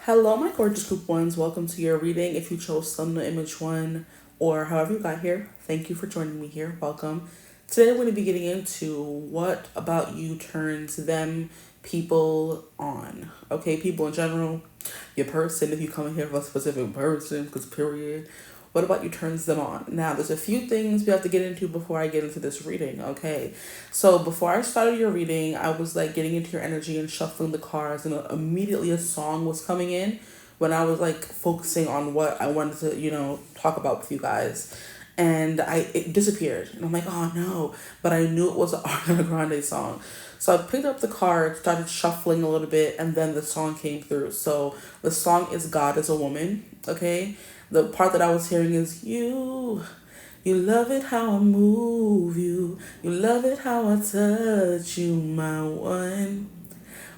Hello, my gorgeous group ones. Welcome to your reading. If you chose Sun, the image one, or however you got here, thank you for joining me here. Welcome. Today, we're going to be getting into what about you turns them people on. Okay, people in general, your person, if you come in here for a specific person, because period. What about you turns them on? Now, there's a few things we have to get into before I get into this reading, okay? So, before I started your reading, I was like getting into your energy and shuffling the cards, and immediately a song was coming in when I was like focusing on what I wanted to, talk about with you guys. And it disappeared. And I'm like, oh no. But I knew it was an Ariana Grande song. So I picked up the card, started shuffling a little bit, and then the song came through. So the song is God is a Woman, okay? The part that I was hearing is you love it how I move you. You love it how I touch you, my one.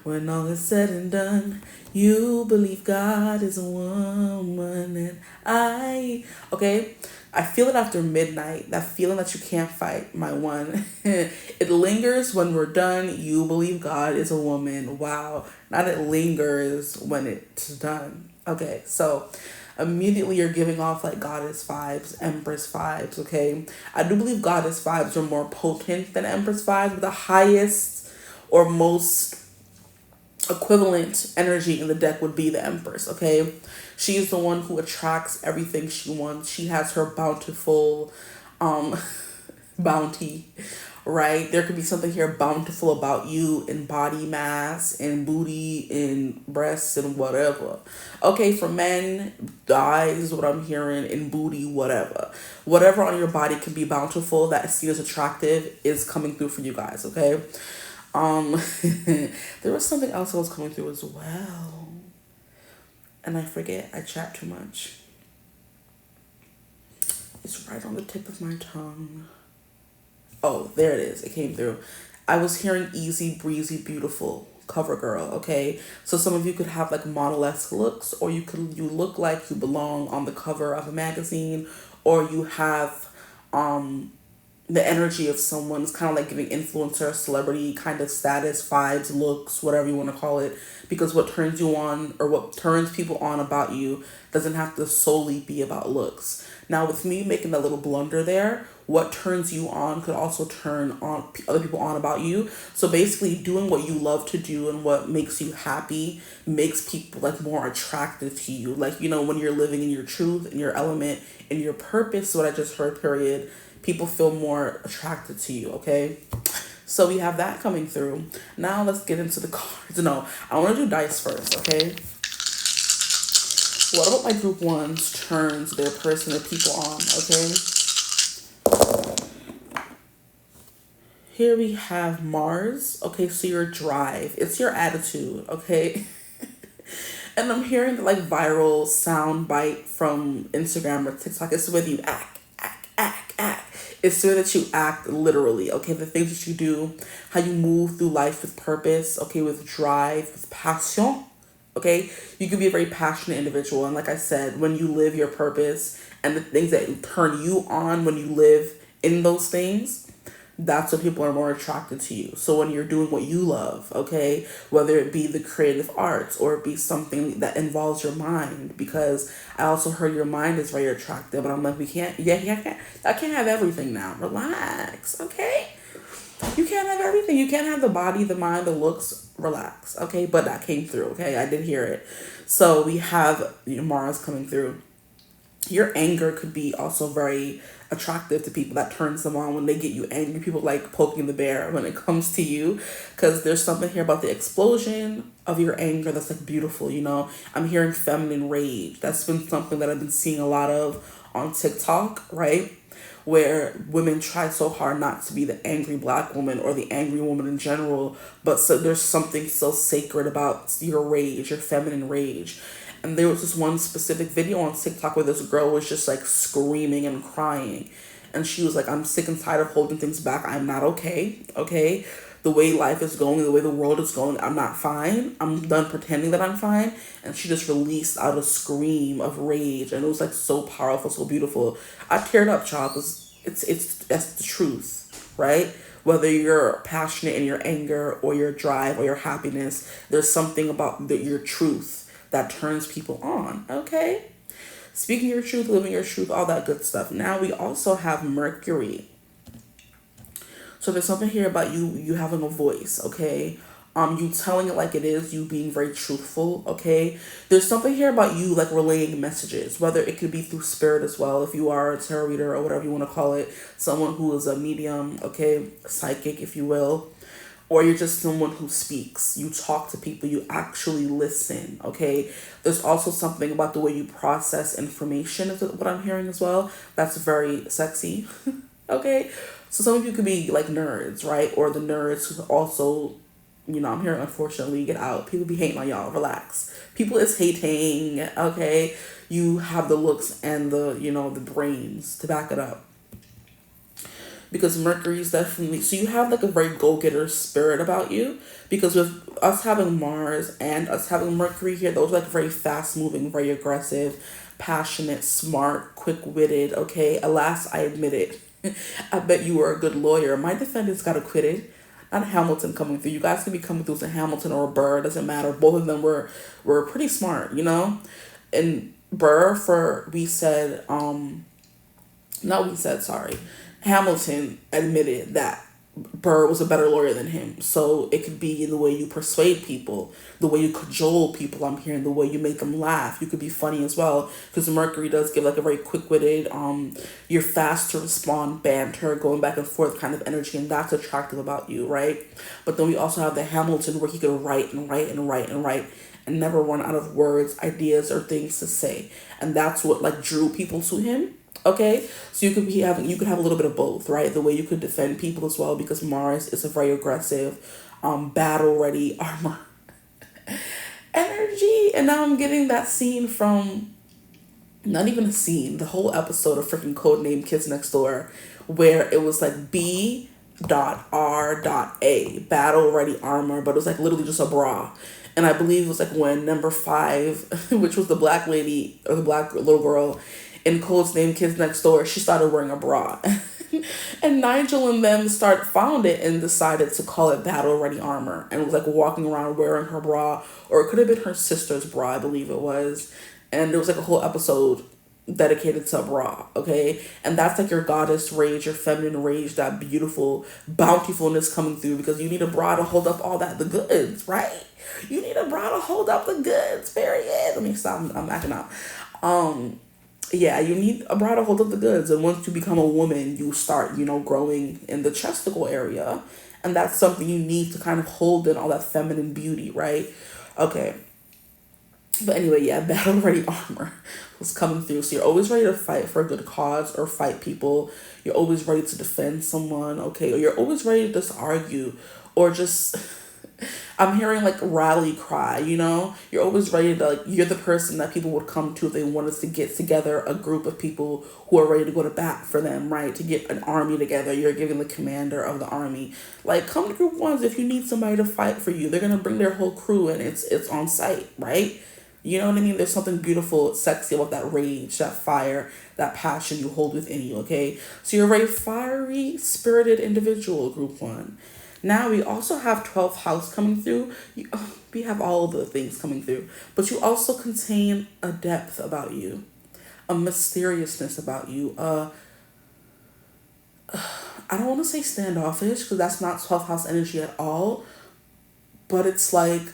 When all is said and done, you believe God is a woman and okay? I feel it after midnight, that feeling that you can't fight, my one. It lingers when we're done, you believe God is a woman. Wow. Not it lingers when it's done. Okay, so immediately you're giving off like goddess vibes, empress vibes, okay? I do believe goddess vibes are more potent than empress vibes, but the highest or most equivalent energy in the deck would be the Empress, okay? She is the one who attracts everything she wants. She has her bountiful um bounty, right? There could be something here bountiful about you in body mass, in booty, in breasts, and whatever. Okay, for men, thighs is what I'm hearing, in booty, whatever. Whatever on your body can be bountiful that is seen as attractive is coming through for you guys, okay? Um, there was something else that was coming through as well. And I forget, I chat too much. It's right on the tip of my tongue. Oh, there it is. It came through. I was hearing easy, breezy, beautiful cover girl, okay? So some of you could have like model-esque looks, or you look like you belong on the cover of a magazine, or you have the energy of someone's kind of like giving influencer, celebrity kind of status, vibes, looks, whatever you want to call it. Because what turns you on or what turns people on about you doesn't have to solely be about looks. Now, with me making a little blunder there, what turns you on could also turn on other people on about you. So basically, doing what you love to do and what makes you happy makes people like more attractive to you. Like, when you're living in your truth, in your element, in your purpose, what I just heard, period, people feel more attracted to you, okay? So we have that coming through. Now let's get into the cards. No, I want to do dice first, okay? What about my group ones turns their person or people on, okay? Here we have Mars. Okay, so your drive. It's your attitude, okay? And I'm hearing the like viral sound bite from Instagram or TikTok. It's with you act, act, act, act. It's the way that you act literally, okay? The things that you do, how you move through life with purpose, okay? With drive, with passion, okay? You can be a very passionate individual. And like I said, when you live your purpose and the things that turn you on when you live in those things, that's when people are more attracted to you. So when you're doing what you love, okay, whether it be the creative arts or it be something that involves your mind, because I also heard your mind is very attractive, and I'm like, I can't have everything now. Relax, okay? You can't have everything. You can't have the body, the mind, the looks. Relax, okay? But that came through, okay? I did hear it. So we have Mars coming through. Your anger could be also very attractive to people. That turns them on when they get you angry. People like poking the bear when it comes to you, because there's something here about the explosion of your anger that's like beautiful. I'm hearing feminine rage. That's been something that I've been seeing a lot of on TikTok, right? Where women try so hard not to be the angry black woman or the angry woman in general, but so there's something so sacred about your rage, your feminine rage. And there was this one specific video on TikTok where this girl was just like screaming and crying. And she was like, I'm sick and tired of holding things back. I'm not okay. Okay. The way life is going, the way the world is going, I'm not fine. I'm done pretending that I'm fine. And she just released out a scream of rage. And it was like so powerful, so beautiful. I teared up, child, because that's the truth, right? Whether you're passionate in your anger or your drive or your happiness, there's something about your truth that turns people on, okay? Speaking your truth, living your truth, all that good stuff. Now we also have Mercury. So there's something here about you having a voice, okay? You telling it like it is, you being very truthful, okay? There's something here about you like relaying messages, whether it could be through spirit as well, if you are a tarot reader or whatever you want to call it, someone who is a medium, okay, psychic, if you will, or you're just someone who speaks. You talk to people, you actually listen, okay? There's also something about the way you process information, is what I'm hearing as well. That's very sexy, okay? So some of you could be like nerds, right? Or the nerds who also, I'm hearing, unfortunately, get out. People be hating on y'all. Relax. People is hating, okay? You have the looks and the brains to back it up. Because Mercury is definitely, so you have like a very go-getter spirit about you. Because with us having Mars and us having Mercury here, those are like very fast-moving, very aggressive, passionate, smart, quick-witted, okay? Alas, I admit it. I bet you were a good lawyer. My defendants got acquitted. Not Hamilton coming through. You guys can be coming through as a Hamilton or a Burr. Doesn't matter. Both of them were pretty smart, And Burr, Hamilton admitted that Burr was a better lawyer than him. So it could be in the way you persuade people, the way you cajole people, I'm hearing, the way you make them laugh. You could be funny as well, because Mercury does give like a very quick-witted, you're fast to respond, banter, going back and forth kind of energy, and that's attractive about you, right? But then we also have the Hamilton, where he could write and write and write and write and never run out of words, ideas, or things to say. And that's what like drew people to him. Okay, so you could have a little bit of both, right? The way you could defend people as well, because Mars is a very aggressive, battle ready armor energy. And now I'm getting that scene from, not even a scene, the whole episode of freaking Codename Kids Next Door, where it was like B.R.A. battle ready armor, but it was like literally just a bra. And I believe it was like when number 5, which was the black lady or the black little girl in Codename Kids Next Door, she started wearing a bra. And Nigel and them found it and decided to call it battle ready armor, and was like walking around wearing her bra, or it could have been her sister's bra, I believe it was. And there was like a whole episode dedicated to a bra, okay? And that's like your goddess rage, your feminine rage, that beautiful bountifulness coming through, because you need a bra to hold up all that, the goods, right? You need a bra to hold up the goods, period. Let me stop, I'm acting out. Yeah, you need a bra to hold up the goods. And once you become a woman, you start, growing in the chesticle area. And that's something you need to kind of hold in all that feminine beauty, right? Okay. But anyway, yeah, battle ready armor was coming through. So you're always ready to fight for a good cause or fight people. You're always ready to defend someone, okay? Or you're always ready to just argue or just... I'm hearing like rally cry, You're always ready to, like, you're the person that people would come to if they wanted to get together a group of people who are ready to go to bat for them, right? To get an army together. You're giving the commander of the army. Like, come to group ones if you need somebody to fight for you. They're going to bring their whole crew and it's on site, right? You know what I mean? There's something beautiful, sexy about that rage, that fire, that passion you hold within you, okay? So you're a very fiery, spirited individual, group 1. Now we also have 12th house coming through. We have all the things coming through. But you also contain a depth about you. A mysteriousness about you. I don't want to say standoffish, because that's not 12th house energy at all. But it's like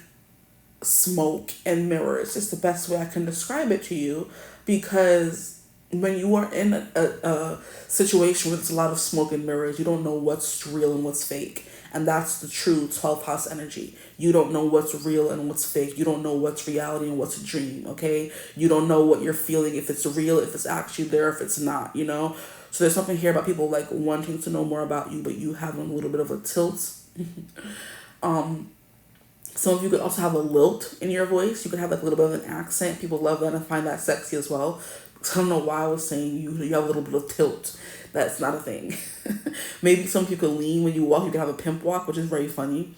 smoke and mirrors. It's the best way I can describe it to you. Because when you are in a situation where there's a lot of smoke and mirrors, you don't know what's real and what's fake. And that's the true 12th house energy. You don't know what's real and what's fake. You don't know what's reality and what's a dream, okay? You don't know what you're feeling, if it's real, if it's actually there, if it's not, So there's something here about people like wanting to know more about you, but you have a little bit of a tilt. Some of you could also have a lilt in your voice. You could have like a little bit of an accent. People love that and find that sexy as well. I don't know why I was saying you have a little bit of tilt. That's not a thing. Maybe some people lean when you walk. You can have a pimp walk, which is very funny.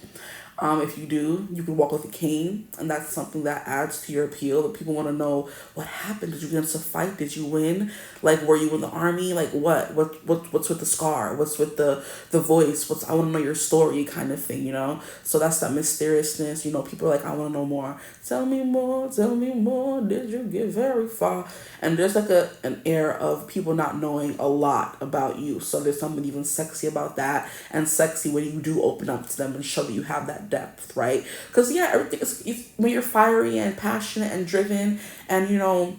If you do, you can walk with a cane, and that's something that adds to your appeal. That people want to know what happened. Did you get into a fight? Did you win? Like, were you in the army? Like, what's with the scar? What's with the voice? What's I want to know your story kind of thing, you know? So that's that mysteriousness. You know, people are like, I want to know more. Tell me more. Tell me more. Did you get very far? And there's like an air of people not knowing a lot about you. So there's something even sexy about that, and sexy when you do open up to them and show that you have that depth, right? Because yeah, everything is when you're fiery and passionate and driven, and you know,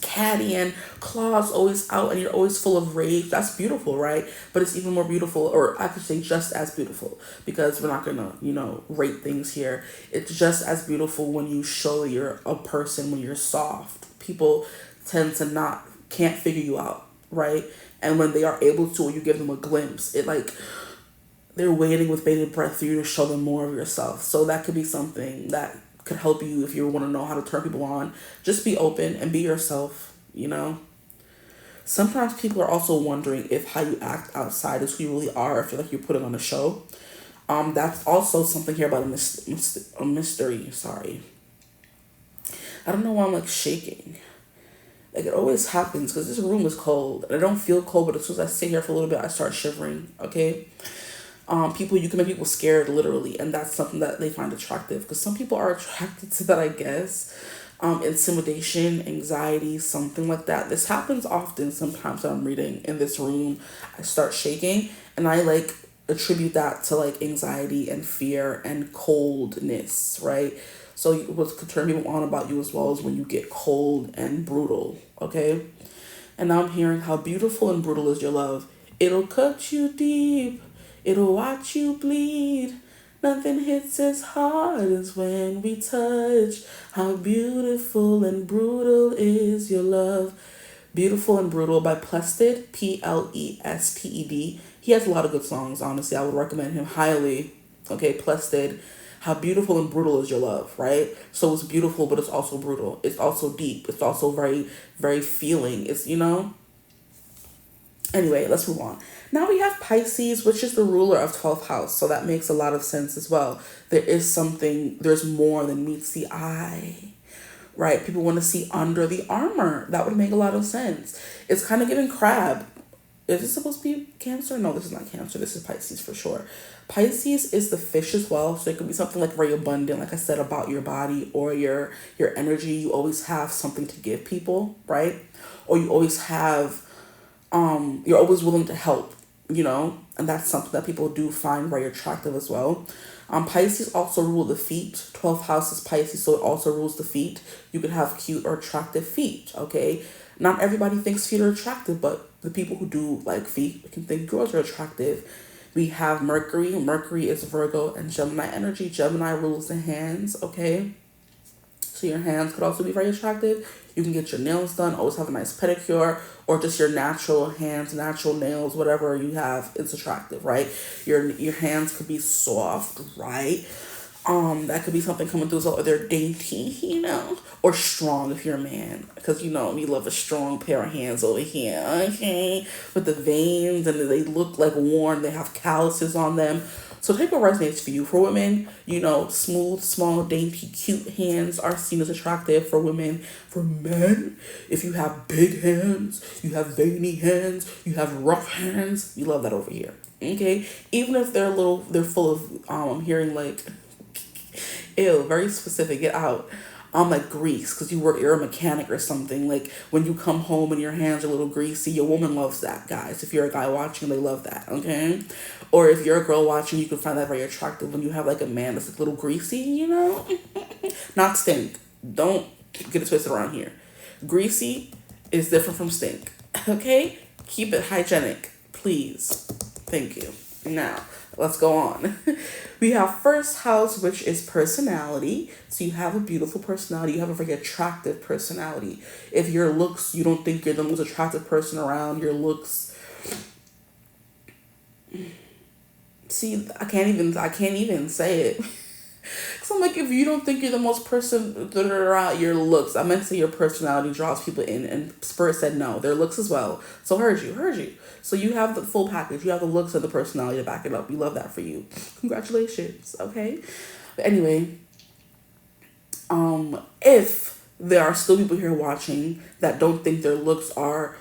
catty and claws always out, and you're always full of rage. That's beautiful, right? But it's even more beautiful, or I could say just as beautiful, because we're not gonna, you know, rate things here. It's just as beautiful when you show you're a person when you're soft. People tend to not can't figure you out, right? And when they are able to, you give them a glimpse. It like they're waiting with bated breath for you to show them more of yourself. So that could be something that could help you if you want to know how to turn people on. Just be open and be yourself, you know? Sometimes people are also wondering if how you act outside is who you really are. I feel like you're putting on a show. That's also something here about a mystery. Sorry. I don't know why I'm like shaking. Like it always happens because this room is cold. And I don't feel cold, but as soon as I sit here for a little bit, I start shivering, okay? People, you can make people scared literally, and that's something that they find attractive, because some people are attracted to that, I guess. Intimidation, anxiety, something like that. This happens often. Sometimes when I'm reading in this room, I start shaking, and I like attribute that to like anxiety and fear and coldness, right? So what could turn people on about you as well is when you get cold and brutal, okay? And now I'm hearing how beautiful and brutal is your love. It'll cut you deep. It'll watch you bleed. Nothing hits as hard as when we touch. How beautiful and brutal is your love. Beautiful and Brutal by Plested, Plested. He has a lot of good songs, honestly. I would recommend him highly. Okay, Plested. How beautiful and brutal is your love, right? So it's beautiful, but it's also brutal. It's also deep. It's also very, very feeling. It's, you know? Anyway, let's move on. Now we have Pisces, which is the ruler of 12th house. So that makes a lot of sense as well. There is something, there's more than meets the eye, right? People want to see under the armor. That would make a lot of sense. It's kind of giving crab. Is this supposed to be Cancer? No, this is not Cancer. This is Pisces for sure. Pisces is the fish as well. So it could be something like very abundant, like I said, about your body or your energy. You always have something to give people, right? Or you always have, you're always willing to help, you know? And that's something that people do find very attractive as well. Pisces also rule the feet. 12th house is Pisces, so it also rules the feet. You could have cute or attractive feet, okay? Not everybody thinks feet are attractive, but the people who do like feet can think girls are attractive. We have Mercury. Mercury is Virgo and Gemini energy. Gemini rules the hands, okay? So your hands could also be very attractive. You can get your nails done, always have a nice pedicure, or just your natural hands, natural nails, whatever you have, it's attractive, right? Your hands could be soft, right? That could be something coming through, so they're dainty, you know, or strong if you're a man, because you know we love a strong pair of hands over here, okay, with the veins, and they look like worn, they have calluses on them. So take what resonates for you. For women, you know, smooth, small, dainty, cute hands are seen as attractive for women. For men, if you have big hands, you have veiny hands, you have rough hands, we love that over here. Okay? Even if they're full of, I'm hearing like, ew, very specific, get out. Like grease, because you're a mechanic or something. Like when you come home and your hands are a little greasy, your woman loves that, guys. If you're a guy watching, they love that, okay? Or if you're a girl watching, you can find that very attractive when you have like a man that's like a little greasy, you know? Not stink. Don't get it twisted around here. Greasy is different from stink, okay? Keep it hygienic, please. Thank you. Now, let's go on. We have first house, which is personality. So you have a beautiful personality. You have a very attractive personality. If your looks, you don't think you're the most attractive person around, your looks. See, I can't even say it. So I'm like, if you don't think you're the most person, your looks. I meant to say your personality draws people in, and Spirit said no, their looks as well. So heard you. So you have the full package. You have the looks and the personality to back it up. We love that for you. Congratulations. Okay. But anyway, if there are still people here watching that don't think their looks are,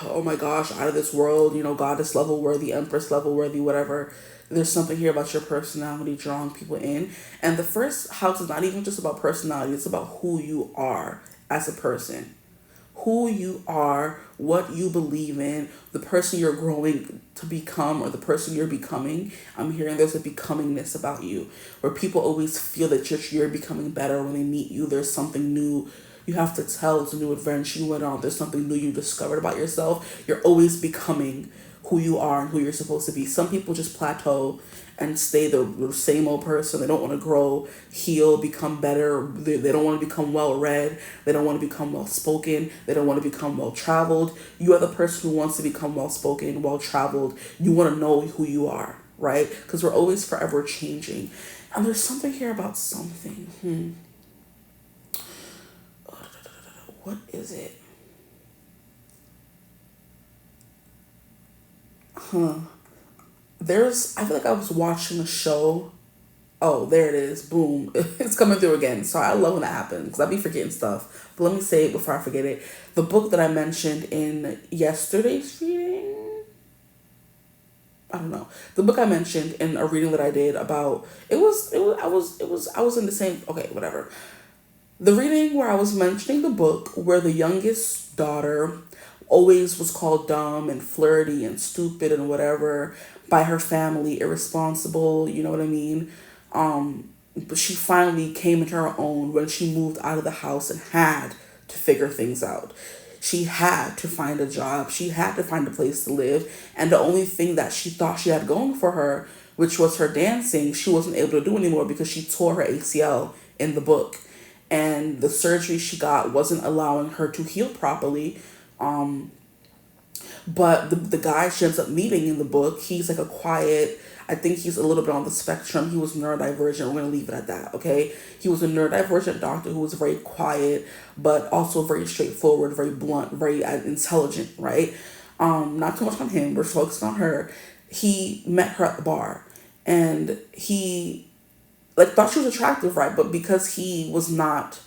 oh my gosh, out of this world, goddess level worthy, empress level worthy, whatever, there's something here about your personality drawing people in. And the first house is not even just about personality, it's about who you are as a person. Who you are, what you believe in, the person you're growing to become or the person you're becoming. I'm hearing there's a becomingness about you where people always feel that you're becoming better when they meet you. There's something new you have to tell. It's a new adventure you went on. There's something new you discovered about yourself. You're always becoming who you are and who you're supposed to be. Some people just plateau and stay the same old person. They don't want to grow, heal, become better. They don't want to become well-read. They don't want to become well-spoken. They don't want to become well-traveled. You are the person who wants to become well-spoken, well-traveled. You want to know who you are, right? Because we're always forever changing. And there's something here about something. What is it? I feel like I was watching a show. Oh, there it is. Boom. It's coming through again. So I love when that happens because I be forgetting stuff. But let me say it before I forget it. The book that I mentioned in yesterday's reading, I don't know. The book I mentioned in a reading that I did about, I was in the same, okay, whatever. The reading where I was mentioning the book where the youngest daughter always was called dumb and flirty and stupid and whatever by her family, irresponsible, you know what I mean? But she finally came into her own when she moved out of the house and had to figure things out. She had to find a job. She had to find a place to live. And the only thing that she thought she had going for her, which was her dancing, she wasn't able to do anymore because she tore her ACL in the book. And the surgery she got wasn't allowing her to heal properly. But the guy she ends up meeting in the book, he's like a quiet, I think he's a little bit on the spectrum. He was neurodivergent. We're going to leave it at that, okay? He was a neurodivergent doctor who was very quiet, but also very straightforward, very blunt, very intelligent, right? Not too much on him. We're focused on her. He met her at the bar, and he thought she was attractive, right? But because he was not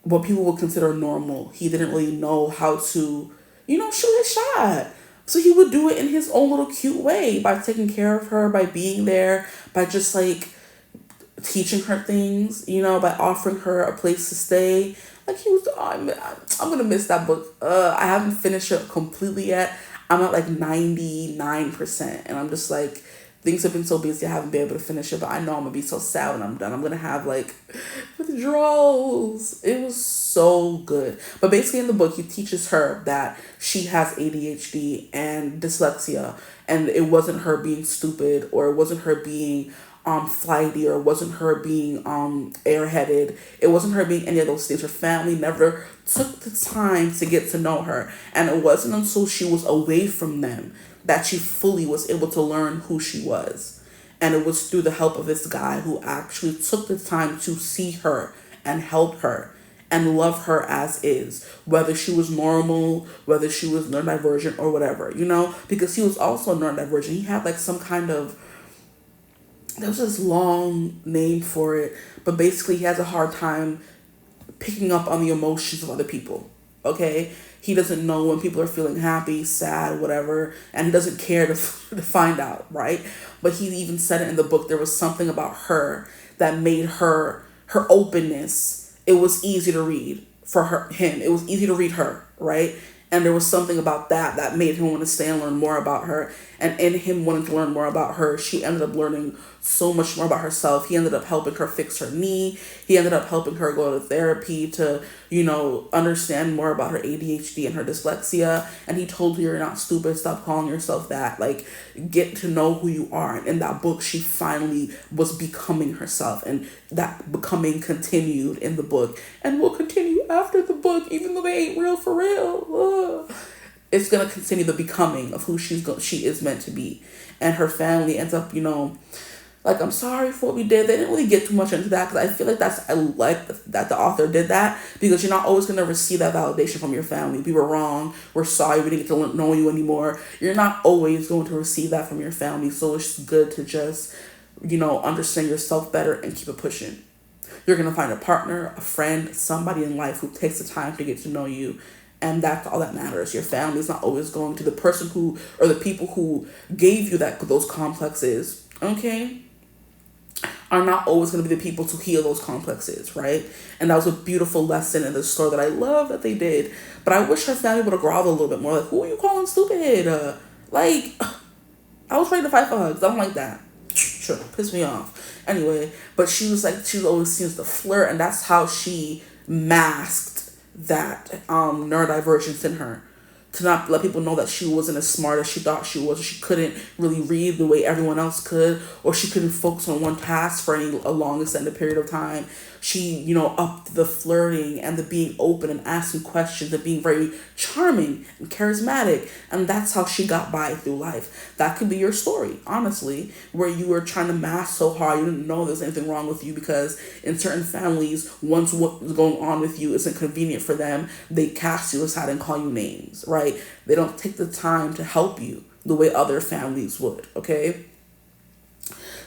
what people would consider normal, he didn't really know how to, shoot his shot. So he would do it in his own little cute way by taking care of her, by being there, by just teaching her things, by offering her a place to stay. He was, I'm going to miss that book. I haven't finished it completely yet. I'm at 99%. And I'm just things have been so busy I haven't been able to finish it, but I know I'm going to be so sad when I'm done. I'm going to have withdrawals. It was so good. But basically in the book, he teaches her that she has ADHD and dyslexia, and it wasn't her being stupid, or it wasn't her being flighty, or it wasn't her being airheaded. It wasn't her being any of those things. Her family never took the time to get to know her. And it wasn't until she was away from them that she fully was able to learn who she was. And it was through the help of this guy who actually took the time to see her and help her and love her as is, whether she was normal, whether she was neurodivergent or whatever, because he was also neurodivergent. He had some kind of, there was this long name for it, but basically he has a hard time picking up on the emotions of other people, okay? He doesn't know when people are feeling happy, sad, whatever, and he doesn't care to find out, right? But he even said it in the book. There was something about her that made her openness. It was easy to read for him. It was easy to read her, right? And there was something about that made him want to stay and learn more about her. And in him wanting to learn more about her, she ended up learning so much more about herself. He ended up helping her fix her knee. He ended up helping her go to therapy to, understand more about her ADHD and her dyslexia. And he told her, you're not stupid. Stop calling yourself that. Get to know who you are. And in that book, she finally was becoming herself. And that becoming continued in the book. And will continue after the book, even though they ain't real for real. Ugh. It's going to continue the becoming of who she is meant to be. And her family ends up, Like, I'm sorry for what we did. They didn't really get too much into that because I feel like I like that the author did that, because you're not always going to receive that validation from your family. We were wrong. We're sorry. We didn't get to know you anymore. You're not always going to receive that from your family. So it's good to just, understand yourself better and keep it pushing. You're going to find a partner, a friend, somebody in life who takes the time to get to know you. And that's all that matters. Your family is not always going to the person who, or the people who gave you those complexes, okay, are not always going to be the people to heal those complexes, right? And that was a beautiful lesson in the story that I love that they did. But I wish her family would have groveled a little bit more. Like, who are you calling stupid? I was ready to fight for hugs. I don't like that. Sure, piss me off. Anyway, but she was always seems to flirt, and that's how she masked that neurodivergence in her, to not let people know that she wasn't as smart as she thought she was, or she couldn't really read the way everyone else could, or she couldn't focus on one task for a long extended period of time. She, upped the flirting and the being open and asking questions and being very charming and charismatic. And that's how she got by through life. That could be your story, honestly, where you were trying to mask so hard you didn't know there's anything wrong with you, because in certain families, once what was going on with you isn't convenient for them, they cast you aside and call you names, right? They don't take the time to help you the way other families would, okay?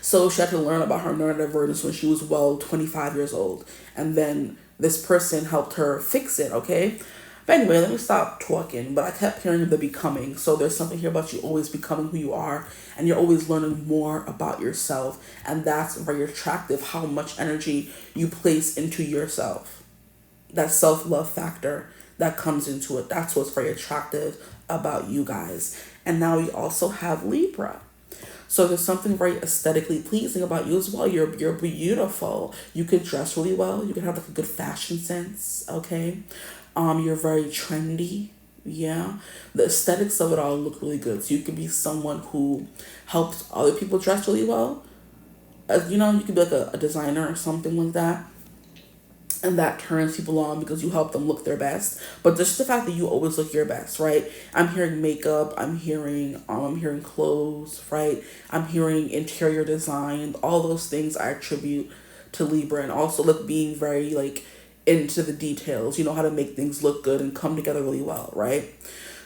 So she had to learn about her neurodivergence when she was 25 years old. And then this person helped her fix it, okay? But anyway, let me stop talking. But I kept hearing the becoming. So there's something here about you always becoming who you are. And you're always learning more about yourself. And that's very attractive, how much energy you place into yourself. That self-love factor that comes into it. That's what's very attractive about you guys. And now we also have Libra. So there's something very aesthetically pleasing about you as well. You're beautiful. You can dress really well. You can have a good fashion sense, okay? You're very trendy. Yeah. The aesthetics of it all look really good. So you can be someone who helps other people dress really well. You can be like a designer or something like that. And that turns people on because you help them look their best. But just the fact that you always look your best, right? I'm hearing makeup, I'm hearing clothes, right? I'm hearing interior design. All those things I attribute to Libra. And also being very into the details. You know how to make things look good and come together really well, right?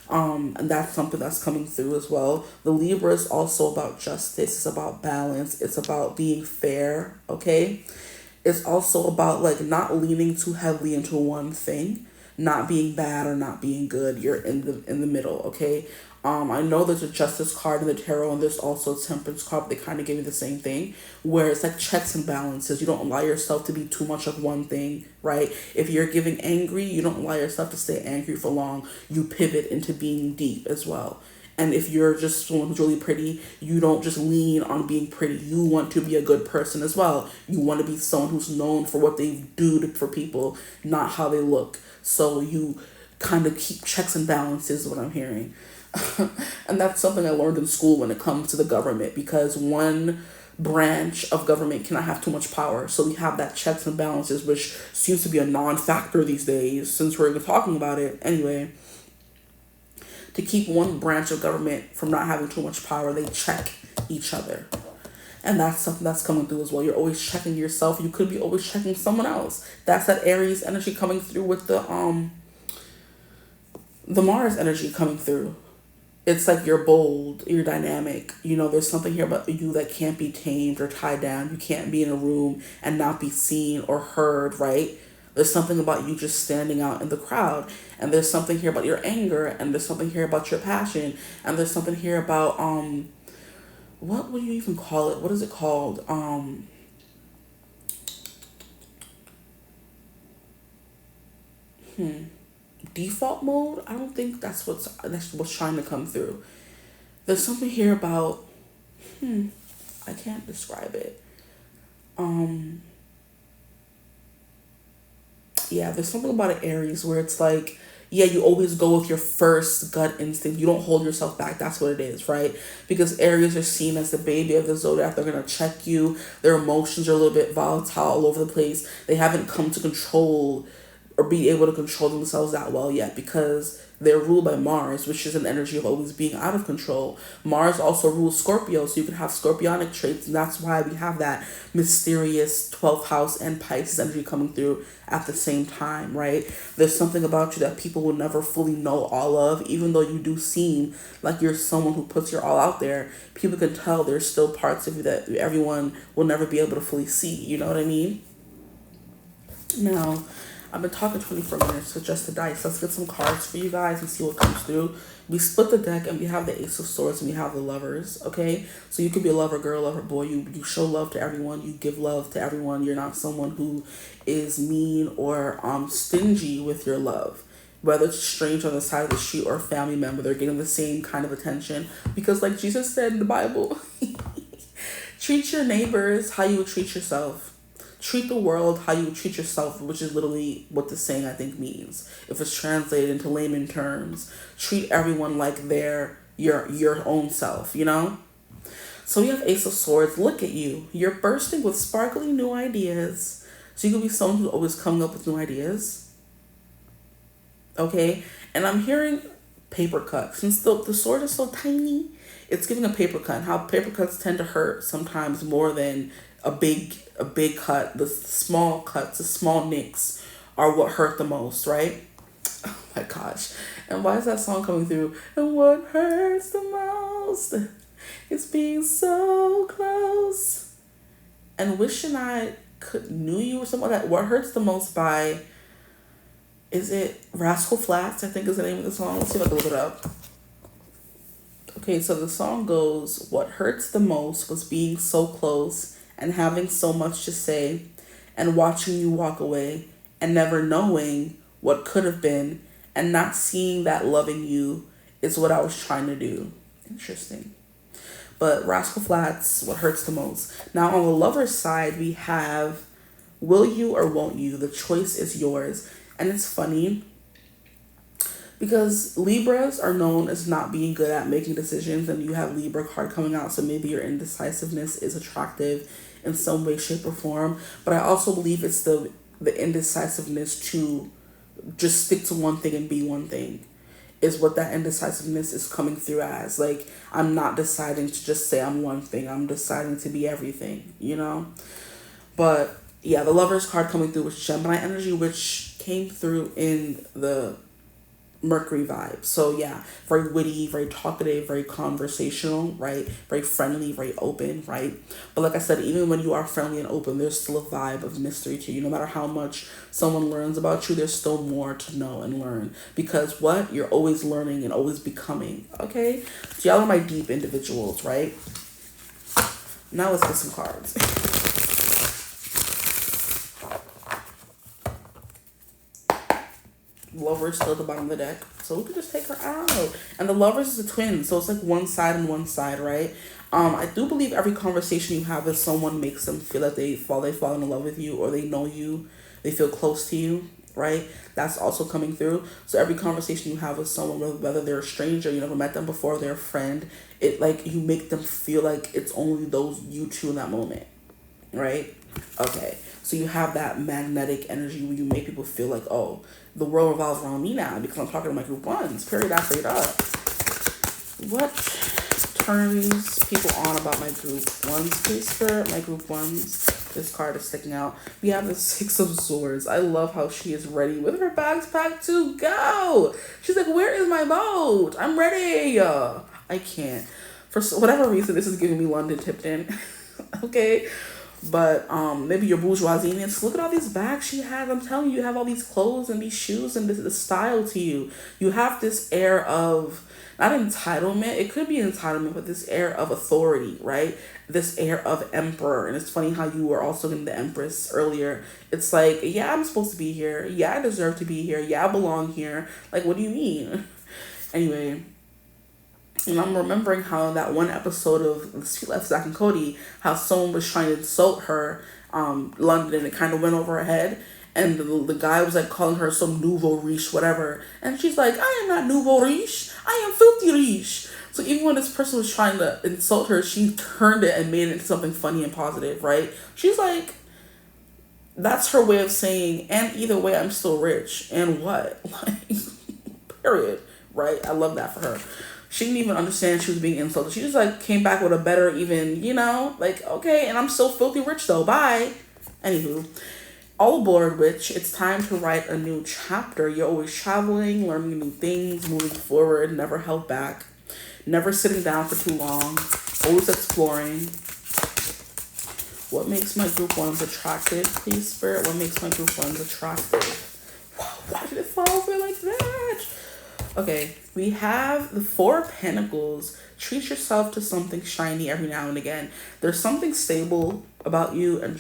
And that's something that's coming through as well. The Libra is also about justice. It's about balance. It's about being fair, okay? It's also about not leaning too heavily into one thing, not being bad or not being good. You're in the middle, okay? I know there's a Justice card in the tarot, and there's also a Temperance card, but they kind of give you the same thing, where it's like checks and balances. You don't allow yourself to be too much of one thing, right? If you're giving angry, you don't allow yourself to stay angry for long. You pivot into being deep as well. And if you're just someone who's really pretty, you don't just lean on being pretty. You want to be a good person as well. You want to be someone who's known for what they do for people, not how they look. So you kind of keep checks and balances is what I'm hearing. And that's something I learned in school when it comes to the government, because one branch of government cannot have too much power. So we have that checks and balances, which seems to be a non-factor these days since we're even talking about it. Anyway, to keep one branch of government from not having too much power, they check each other. And that's something that's coming through as well. You're always checking yourself. You could be always checking someone else. That's that Aries energy coming through with the Mars energy coming through. It's like you're bold, you're dynamic. There's something here about you that can't be tamed or tied down. You can't be in a room and not be seen or heard, right? There's something about you just standing out in the crowd. And there's something here about your anger, and there's something here about your passion, and there's something here about what would you even call it? What is it called? Default mode? I don't think that's what's trying to come through. There's something here about I can't describe it. Yeah, there's something about an Aries where it's like, yeah, you always go with your first gut instinct. You don't hold yourself back. That's what it is, right? Because Aries are seen as the baby of the zodiac. They're going to check you. Their emotions are a little bit volatile all over the place. They haven't come to control or be able to control themselves that well yet, because they're ruled by Mars, which is an energy of always being out of control. Mars also rules Scorpio, so you can have scorpionic traits, and that's why we have that mysterious 12th house and Pisces energy coming through at the same time, right? There's something about you that people will never fully know all of, even though you do seem like you're someone who puts your all out there. People can tell there's still parts of you that everyone will never be able to fully see, you know what I mean? Now, I've been talking 24 minutes with just the dice. Let's get some cards for you guys and see what comes through. We split the deck and we have the Ace of Swords and we have the Lovers, okay? So you could be a lover girl, lover boy. You show love to everyone. You give love to everyone. You're not someone who is mean or stingy with your love. Whether it's a stranger on the side of the street or a family member, they're getting the same kind of attention. Because like Jesus said in the Bible, treat your neighbors how you would treat yourself. Treat the world how you would treat yourself, which is literally what the saying I think means. If it's translated into layman terms, treat everyone like they're your own self, you know? So we have Ace of Swords. Look at you. You're bursting with sparkly new ideas. So you could be someone who's always coming up with new ideas. Okay? And I'm hearing paper cut. Since the sword is so tiny, it's giving a paper cut. And how paper cuts tend to hurt sometimes more than a big cut. The small cuts, the small nicks are what hurt the most, right? Oh my gosh. And why is that song coming through? And what hurts the most is being so close. And wishing I knew you or something like that. What hurts the most by, is it Rascal Flatts, I think is the name of the song. Let's see if I can look it up. Okay, so the song goes, what hurts the most was being so close and having so much to say and watching you walk away and never knowing what could have been and not seeing that loving you is what I was trying to do. Interesting. But Rascal Flatts, what hurts the most. Now on the lover's side, we have will you or won't you? The choice is yours. And it's funny because Libras are known as not being good at making decisions, and you have Libra card coming out, so maybe your indecisiveness is attractive in some way, shape, or form. But I also believe it's the indecisiveness to just stick to one thing and be one thing is what that indecisiveness is coming through as. Like, I'm not deciding to just say I'm one thing. I'm deciding to be everything, you know? But yeah, the Lover's card coming through with Gemini energy, which came through in the Mercury vibe. So yeah, very witty, very talkative, very conversational, right? Very friendly, very open, right? But like I said, even when you are friendly and open, there's still a vibe of mystery to you. No matter how much someone learns about you, there's still more to know and learn. Because what? You're always learning and always becoming, okay? So y'all are my deep individuals, right? Now let's get some cards. Lover is still at the bottom of the deck, so we could just take her out. And the Lovers is a twin, so it's like one side and one side, right? I do believe every conversation you have with someone makes them feel like they fall in love with you, or they know you, they feel close to you, right? That's also coming through. So every conversation you have with someone, whether they're a stranger, you never met them before, they're a friend, it like you make them feel like it's only you two in that moment, right? Okay, so you have that magnetic energy where you make people feel like, oh, the world revolves around me now because I'm talking to my group ones. Period. I straight up. What turns people on about my group ones, please, Spirit? My group ones. This card is sticking out. We have the Six of Swords. I love how she is ready with her bags packed to go. She's like, where is my boat? I'm ready. I can't. For whatever reason, this is giving me London Tipton. Okay. But maybe your bourgeoisiness. Look at all these bags she has. I'm telling you, you have all these clothes and these shoes and this style to you. You have this air of, not entitlement, it could be entitlement, but this air of authority, right? This air of emperor. And it's funny how you were also in the Empress earlier. It's like, yeah, I'm supposed to be here. Yeah, I deserve to be here. Yeah, I belong here. Like, what do you mean? Anyway. And I'm remembering how that one episode of 𝐓𝐶 and 𝐓𝐿, how someone was trying to insult her, London, and it kind of went over her head. And the guy was like calling her some nouveau riche, whatever. And she's like, I am not nouveau riche. I am filthy riche. So even when this person was trying to insult her, she turned it and made it into something funny and positive, right? She's like, that's her way of saying, and either way, I'm still rich. And what? Like, period, right? I love that for her. She didn't even understand she was being insulted. She just like came back with a better, even, like, okay, and I'm still filthy rich though, bye. Anywho, all aboard, witch. It's time to write a new chapter. You're always traveling, learning new things, moving forward, never held back, never sitting down for too long, always exploring. What makes my group ones attractive, please, Spirit? What makes my group ones attractive? Wow, why did it fall over like that? Okay, we have the Four of Pentacles. Treat yourself to something shiny every now and again. There's something stable about you and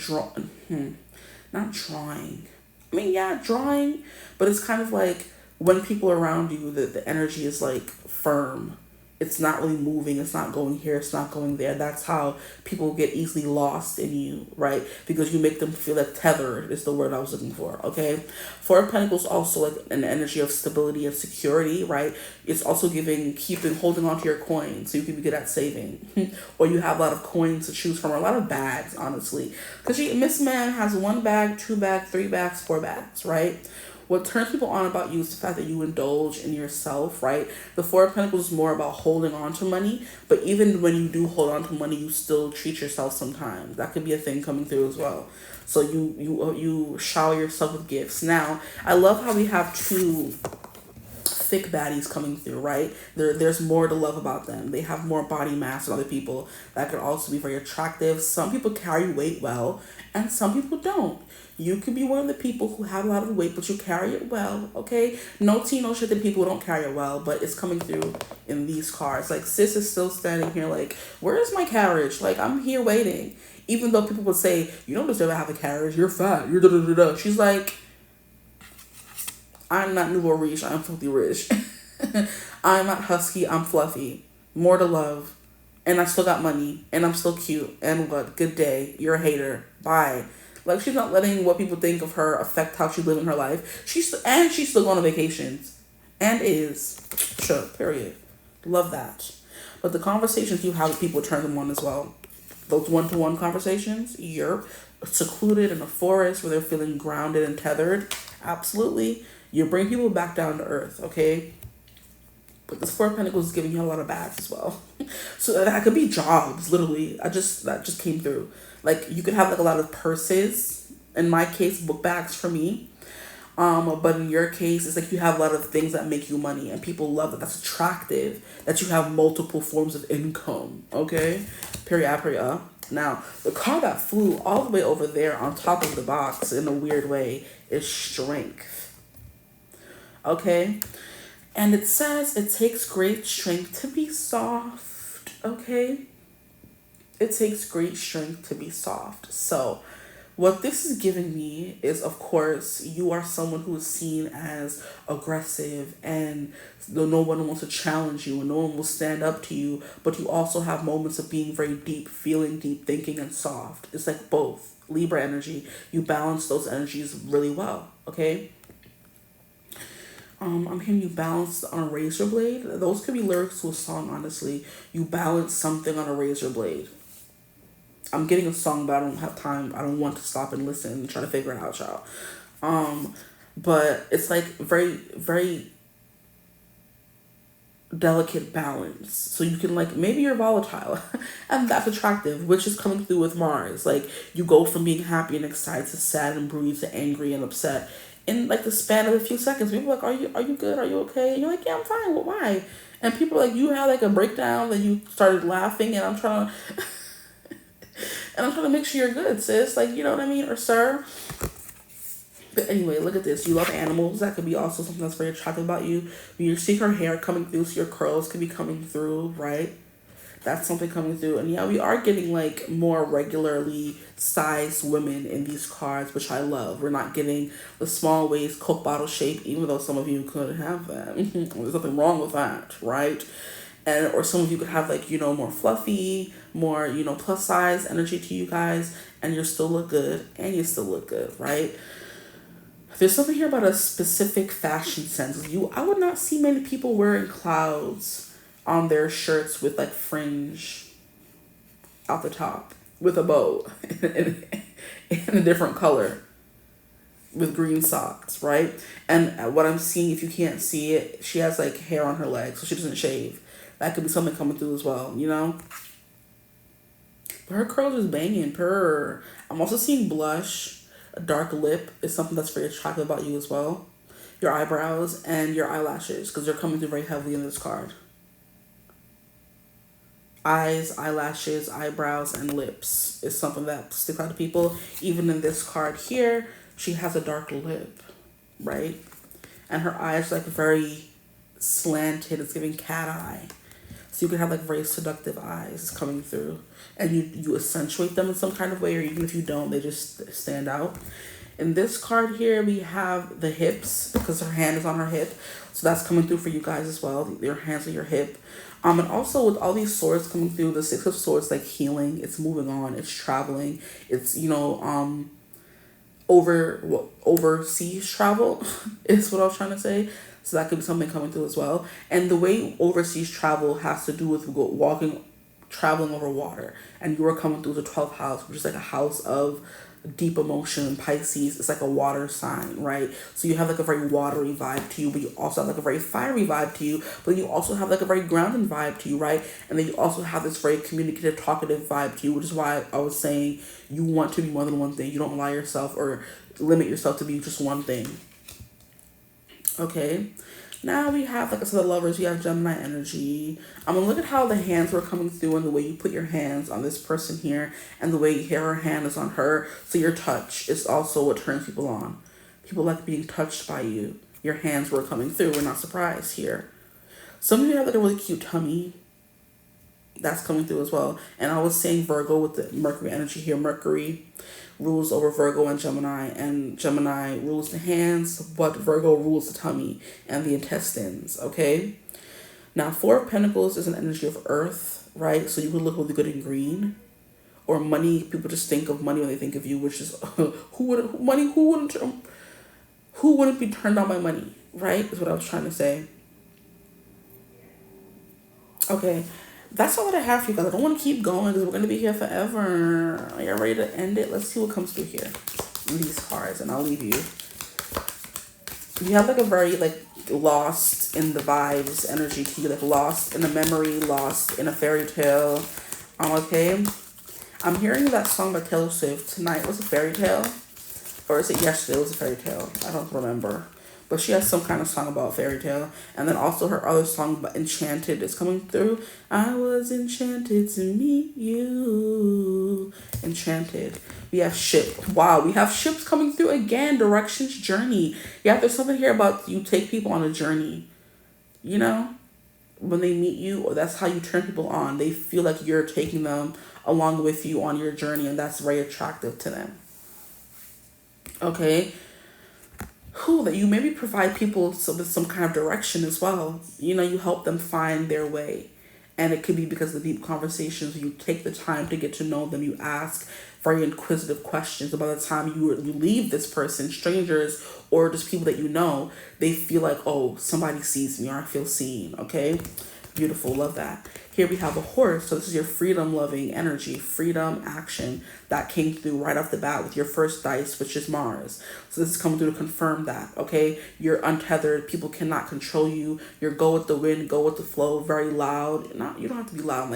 not drawing. I mean, yeah, drawing, but it's kind of like when people are around you, the energy is like firm. It's not really moving. It's not going here. It's not going there. That's how people get easily lost in you, right? Because you make them feel like tethered is the word I was looking for, okay? Four of Pentacles also like an energy of stability and security, right? It's also holding on to your coins so you can be good at saving. Or you have a lot of coins to choose from, or a lot of bags, honestly. Because Miss Man has 1 bag, 2 bags, 3 bags, 4 bags, right? What turns people on about you is the fact that you indulge in yourself, right? The Four of Pentacles is more about holding on to money, but even when you do hold on to money, you still treat yourself sometimes. That could be a thing coming through as well. So you shower yourself with gifts. Now, I love how we have 2 thick baddies coming through, right? There's more to love about them. They have more body mass than other people. That could also be very attractive. Some people carry weight well, and some people don't. You could be one of the people who have a lot of weight, but you carry it well, okay? No tea, no shit that people who don't carry it well, but it's coming through in these cards. Like, sis is still standing here like, where is my carriage? Like, I'm here waiting. Even though people would say, you don't deserve to have a carriage, you're fat, you're da-da-da-da. She's like, I'm not nouveau riche, I'm filthy rich. I'm not husky, I'm fluffy. More to love. And I still got money, and I'm still cute. And what? Good day. You're a hater. Bye. Like, she's not letting what people think of her affect how she's living her life. She's still going on vacations. And is. Sure, period. Love that. But the conversations you have with people turn them on as well. Those one-to-one conversations, you're secluded in a forest where they're feeling grounded and tethered. Absolutely. You bring people back down to earth, okay? But this Four of Pentacles is giving you a lot of bags as well. So that could be jobs, literally. That just came through. Like, you could have like a lot of purses. In my case, book bags for me. But in your case, it's like you have a lot of things that make you money, and people love that. That's attractive that you have multiple forms of income. Okay, period. Now, the card that flew all the way over there on top of the box in a weird way is strength. Okay. And it says it takes great strength to be soft, okay? It takes great strength to be soft. So what this is giving me is, of course, you are someone who is seen as aggressive and no one wants to challenge you and no one will stand up to you, but you also have moments of being very deep, feeling deep, thinking, and soft. It's like both. Libra energy. You balance those energies really well, okay? I'm hearing you balance on a razor blade. Those could be lyrics to a song, honestly. You balance something on a razor blade. I'm getting a song, but I don't have time. I don't want to stop and listen and try to figure it out, y'all. But it's like very, very delicate balance. So you can like, maybe you're volatile and that's attractive, which is coming through with Mars. Like, you go from being happy and excited to sad and bruised to angry and upset in like the span of a few seconds. People are like, are you good? Are you okay? And you're like, yeah, I'm fine. Well, why? And people are like, you had like a breakdown, then you started laughing, and I'm trying to make sure you're good, sis. Like, you know what I mean? Or sir. But anyway, look at this. You love animals. That could be also something that's very attractive about you. When you see her hair coming through, so your curls could be coming through, right? That's something coming through. And yeah, we are getting like more regularly sized women in these cards, which I love. We're not getting the small waist Coke bottle shape, even though some of you could have that. There's nothing wrong with that, right? And or some of you could have like, you know, more fluffy, more, you know, plus size energy to you guys, and you still look good, right? There's something here about a specific fashion sense. I would not see many people wearing clouds on their shirts with like fringe out the top with a bow in a different color. with green socks, right? And what I'm seeing, if you can't see it, she has like hair on her legs, so she doesn't shave. That could be something coming through as well, you know? But her curls is banging, purr. I'm also seeing blush. A dark lip is something that's very attractive about you as well. Your eyebrows and your eyelashes, because they're coming through very heavily in this card. Eyes, eyelashes, eyebrows, and lips is something that sticks out to people. Even in this card here, she has a dark lip, right? And her eyes like very slanted. It's giving cat eye. So you can have like very seductive eyes coming through. And you accentuate them in some kind of way, or even if you don't, they just stand out. In this card here, we have the hips, because her hand is on her hip. So that's coming through for you guys as well. Your hands on your hip. And also with all these swords coming through, the Six of Swords, like healing, it's moving on, it's traveling, it's, you know, overseas travel is what I was trying to say. So that could be something coming through as well. And the way overseas travel has to do with traveling over water. And you are coming through the 12th house, which is like a house of deep emotion. Pisces, it's like a water sign, right? So you have like a very watery vibe to you, but you also have like a very fiery vibe to you, but you also have like a very grounded vibe to you, right? And then you also have this very communicative, talkative vibe to you, which is why I was saying you want to be more than one thing. You don't allow yourself or limit yourself to be just one thing. Okay, now we have, like I said, the lovers. We have Gemini energy. I'm gonna look at how the hands were coming through and the way you put your hands on this person here and the way her hand is on her. So your touch is also what turns people on. People like being touched by you. Your hands were coming through. We're not surprised here. Some of you have like a really cute tummy. That's coming through as well. And I was saying Virgo with the Mercury energy here. Mercury rules over Virgo and Gemini rules the hands, but Virgo rules the tummy and the intestines, okay? Now, Four of Pentacles is an energy of earth, right? So you would look really good in green. Or money, people just think of money when they think of you, which is, who wouldn't be turned on by money, right? Is what I was trying to say. Okay. That's all that I have for you guys. I don't want to keep going because we're going to be here forever. Are you ready to end it? Let's see what comes through here in these cards, and I'll leave you. You have like a very like lost in the vibes energy to you, like lost in a memory, lost in a fairy tale. Okay. I'm hearing that song by Taylor Swift. Tonight was a fairy tale, or is it yesterday was a fairy tale? I don't remember. But she has some kind of song about fairy tale. And then also her other song, Enchanted, is coming through. I was enchanted to meet you. Enchanted. We have ship. Wow, we have ships coming through again. Directions, journey. Yeah, there's something here about you take people on a journey. You know? When they meet you, or that's how you turn people on. They feel like you're taking them along with you on your journey. And that's very attractive to them. Okay? That you maybe provide people with some kind of direction as well. You know, you help them find their way. And it could be because of the deep conversations. You take the time to get to know them. You ask very inquisitive questions. And by the time you leave this person, strangers or just people that you know, they feel like, oh, somebody sees me or I feel seen. Okay? Beautiful. Love that. Here we have a horse. So this is your freedom-loving energy, freedom, action that came through right off the bat with your first dice, which is Mars. So this is coming through to confirm that, okay? You're untethered. People cannot control you. You're go with the wind, go with the flow, very loud. You don't have to be loud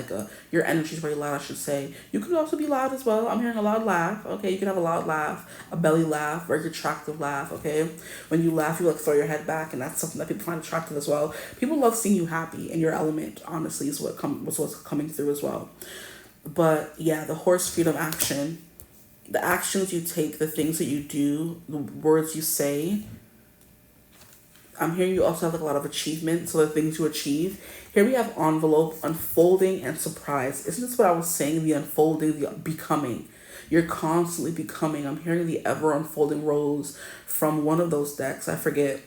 your energy is very loud, I should say. You could also be loud as well. I'm hearing a loud laugh, okay? You can have a loud laugh, a belly laugh, very attractive laugh, okay? When you laugh, you like throw your head back, and that's something that people find attractive as well. People love seeing you happy in your element, honestly, is what's coming through as well. But yeah, the horse, freedom, action, the actions you take, the things that you do, the words you say. I'm hearing you also have like a lot of achievement, so the things you achieve. Here we have envelope, unfolding, and surprise. Isn't this what I was saying? The unfolding, the becoming. You're constantly becoming. I'm hearing the ever unfolding rose from one of those decks. I forget.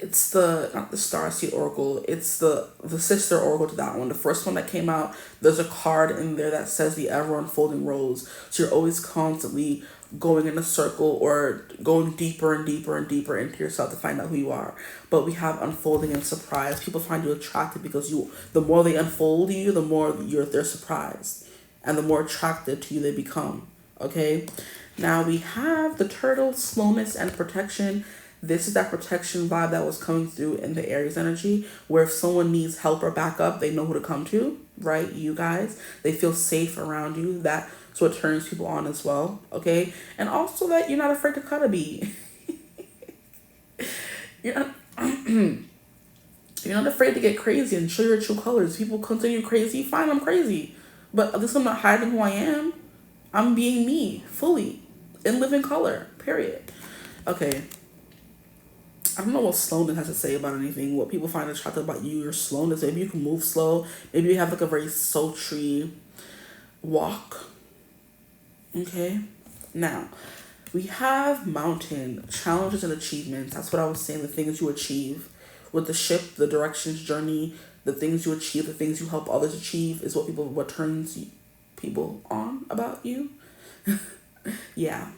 It's not the Starseed Oracle, it's the sister Oracle to that one. The first one that came out, there's a card in there that says the ever unfolding rose. So you're always constantly going in a circle or going deeper and deeper and deeper into yourself to find out who you are. But we have unfolding and surprise. People find you attractive because the more they unfold you, the more they're surprised. And the more attracted to you they become. Okay? Now we have the turtle, slowness and protection. This is that protection vibe that was coming through in the Aries energy, where if someone needs help or backup, they know who to come to, right? You guys, they feel safe around you. That's what turns people on as well, okay? And also that you're not afraid to cut a beat. You're not, you're not afraid to get crazy and show your true colors. People continue crazy, fine, I'm crazy. But at least I'm not hiding who I am. I'm being me, fully, in living color, period. Okay. I don't know what slowness has to say about anything. What people find attractive about you, your slowness. Maybe you can move slow. Maybe you have like a very sultry walk. Okay. Now, we have mountain, challenges and achievements. That's what I was saying, the things you achieve. With the ship, the directions, journey, the things you achieve, the things you help others achieve is what turns people on about you. Yeah.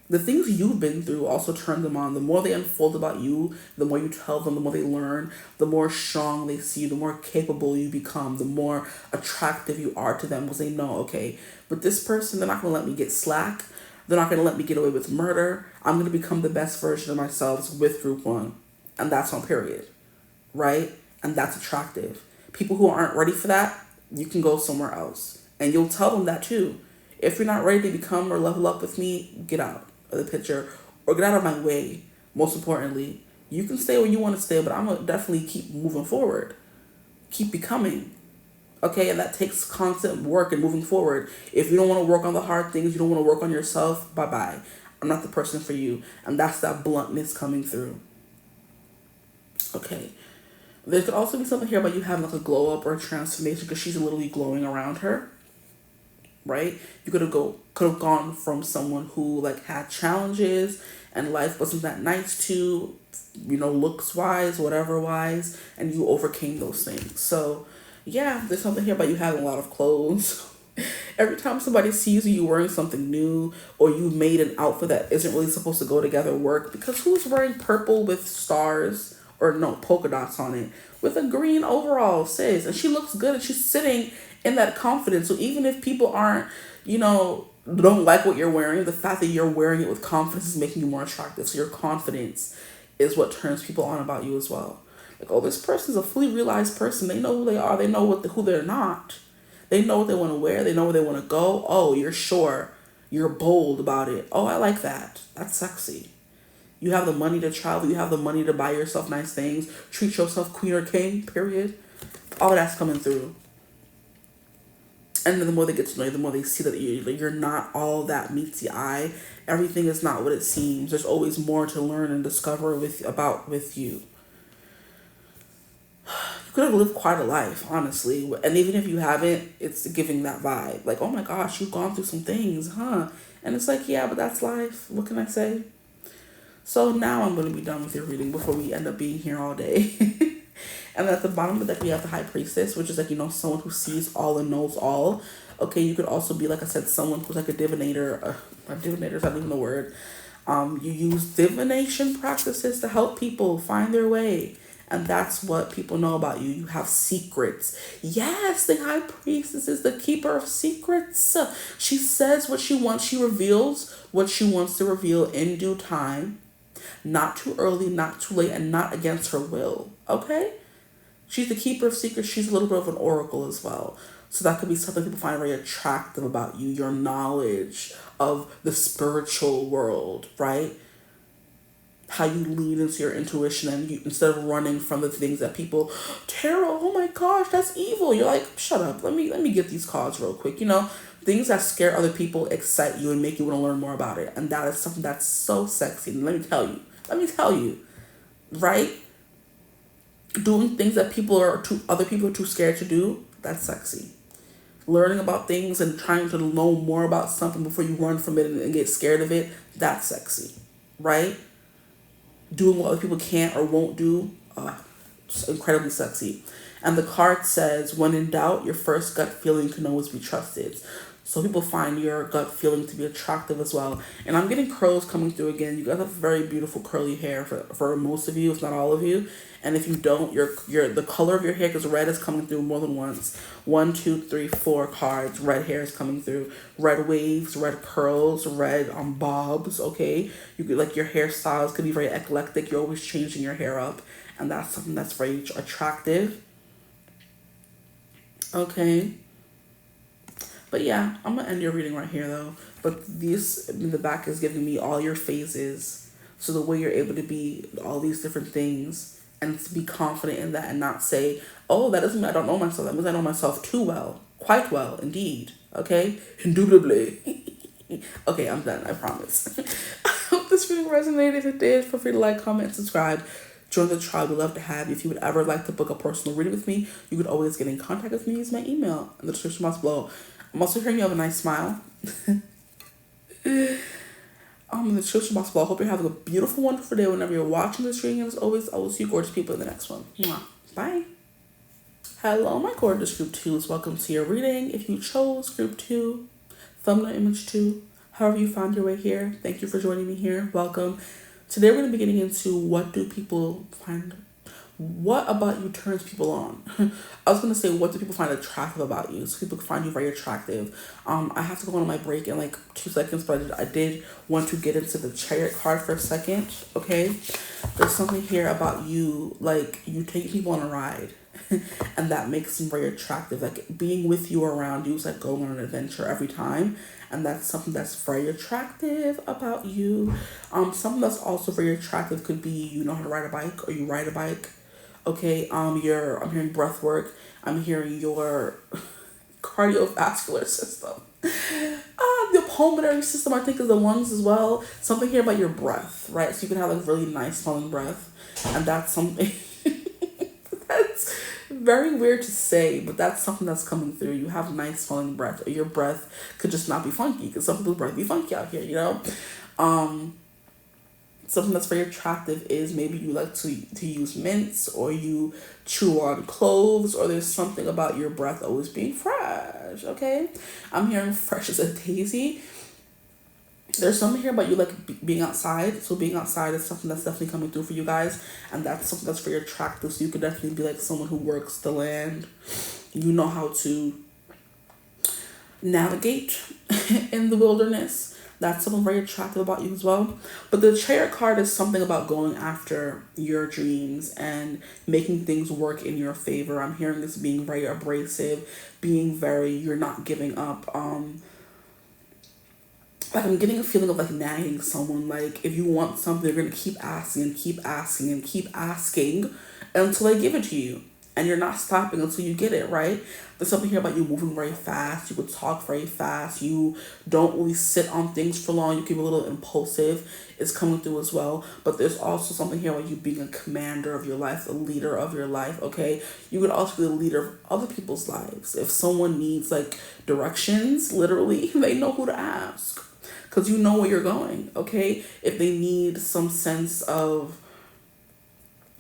The things you've been through also turn them on. The more they unfold about you, the more you tell them, the more they learn, the more strong they see you, the more capable you become, the more attractive you are to them, because they know, okay, with this person, they're not going to let me get slack. They're not going to let me get away with murder. I'm going to become the best version of myself with group one. And that's on period, right? And that's attractive. People who aren't ready for that, you can go somewhere else. And you'll tell them that too. If you're not ready to become or level up with me, get out of the picture or get out of my way. Most importantly, you can stay where you want to stay, but I'm going to definitely keep moving forward. Keep becoming. Okay, and that takes constant work and moving forward. If you don't want to work on the hard things, you don't want to work on yourself, bye-bye. I'm not the person for you. And that's that bluntness coming through. Okay. There could also be something here about you having like a glow up or a transformation because she's literally glowing around her. Right? You could have gone from someone who like had challenges and life wasn't that nice to, looks wise, whatever wise, and you overcame those things. So yeah, there's something here about you having a lot of clothes. Every time somebody sees you wearing something new or you made an outfit that isn't really supposed to go together work, because who's wearing purple with stars or no polka dots on it with a green overall, sis? And she looks good and she's sitting in that confidence. So even if people aren't, don't like what you're wearing, the fact that you're wearing it with confidence is making you more attractive. So your confidence is what turns people on about you as well. Like, oh, this person's a fully realized person. They know who they are. They know who they're not. They know what they want to wear. They know where they want to go. Oh, you're sure. You're bold about it. Oh, I like that. That's sexy. You have the money to travel. You have the money to buy yourself nice things. Treat yourself queen or king, period. All that's coming through. And then the more they get to know you, the more they see that you're not all that meets the eye. Everything is not what it seems. There's always more to learn and discover with you. You could have lived quite a life, honestly. And even if you haven't, it's giving that vibe. Like, oh my gosh, you've gone through some things, huh? And it's like, yeah, but that's life. What can I say? So now I'm going to be done with your reading before we end up being here all day. And at the bottom of the deck, we have the High Priestess, which is like, someone who sees all and knows all. Okay, you could also be, like I said, someone who's like a divinator. A divinator is not even the word. You use divination practices to help people find their way. And that's what people know about you. You have secrets. Yes, the High Priestess is the keeper of secrets. She says what she wants. She reveals what she wants to reveal in due time. Not too early, not too late, and not against her will. Okay? She's the keeper of secrets. She's a little bit of an oracle as well. So that could be something people find very attractive about you. Your knowledge of the spiritual world, right? How you lean into your intuition and you, instead of running from the things that people, tarot, oh my gosh, that's evil. You're like, shut up. Let me get these cards real quick. Things that scare other people excite you and make you want to learn more about it. And that is something that's so sexy. And let me tell you, right? Doing things that other people are too scared to do, that's sexy. Learning about things and trying to know more about something before you run from it and get scared of it, that's sexy, right? Doing what other people can't or won't do, it's incredibly sexy. And the card says, when in doubt, your first gut feeling can always be trusted. So people find your gut feeling to be attractive as well. And I'm getting curls coming through again. You guys have very beautiful curly hair for most of you, if not all of you. And if you don't, the color of your hair, because red is coming through more than once. 1, 2, 3, 4 cards. Red hair is coming through. Red waves, red curls, red bobs. Okay, you could like your hairstyles could be very eclectic. You're always changing your hair up, and that's something that's very attractive. Okay. But yeah, I'm gonna end your reading right here though. But this in the back is giving me all your phases. So the way you're able to be all these different things and to be confident in that and not say, oh, that doesn't mean I don't know myself. That means I know myself too well. Quite well, indeed. Okay? Indubitably. Okay, I'm done, I promise. I hope this reading resonated. If it did, feel free to like, comment, and subscribe. Join the tribe. We'd love to have you. If you would ever like to book a personal reading with me, you could always get in contact with me. Use my email in the description box below. I'm also hearing you have a nice smile. In the description box below. I hope you're having a beautiful, wonderful day whenever you're watching this reading. And as always, I will see you gorgeous people in the next one. Mwah. Bye. Hello, my gorgeous group 2s. Welcome to your reading. If you chose group 2, thumbnail image 2, however you found your way here, thank you for joining me here. Welcome. Today we're going to be getting into what about you turns people on. I was going to say, what do people find attractive about you? So people find you very attractive. I have to go on my break in like 2 seconds, but I did want to get into the Chariot card for a second, okay? There's something here about you, like you take people on a ride. And that makes them very attractive. Like being with you around you is like going on an adventure every time. And that's something that's very attractive about you. Something that's also very attractive could be you know how to ride a bike or you ride a bike. Okay, I'm hearing breath work. I'm hearing your cardiovascular system. The pulmonary system, I think, is the lungs as well. Something here about your breath, right? So you can have like really nice smelling breath. And that's something that's very weird to say, but that's something that's coming through. You have nice smelling breath, or your breath could just not be funky, because some people's breath be funky out here, you know? Something that's very attractive is maybe you like to use mints, or you chew on cloves, or there's something about your breath always being fresh, okay? I'm hearing fresh as a daisy. There's something here about you like being outside. So being outside is something that's definitely coming through for you guys. And that's something that's very attractive. So you could definitely be like someone who works the land. You know how to navigate in the wilderness. That's something very attractive about you as well. But the Chariot card is something about going after your dreams and making things work in your favor. I'm hearing this being very abrasive, you're not giving up. Like I'm getting a feeling of like nagging someone. Like if you want something, you're going to keep asking and keep asking and keep asking until they give it to you. And you're not stopping until you get it, right? There's something here about you moving very fast. You could talk very fast. You don't really sit on things for long. You can be a little impulsive. It's coming through as well. But there's also something here about you being a commander of your life, a leader of your life, okay? You could also be the leader of other people's lives. If someone needs like directions, literally, they know who to ask. Because you know where you're going, okay? If they need some sense of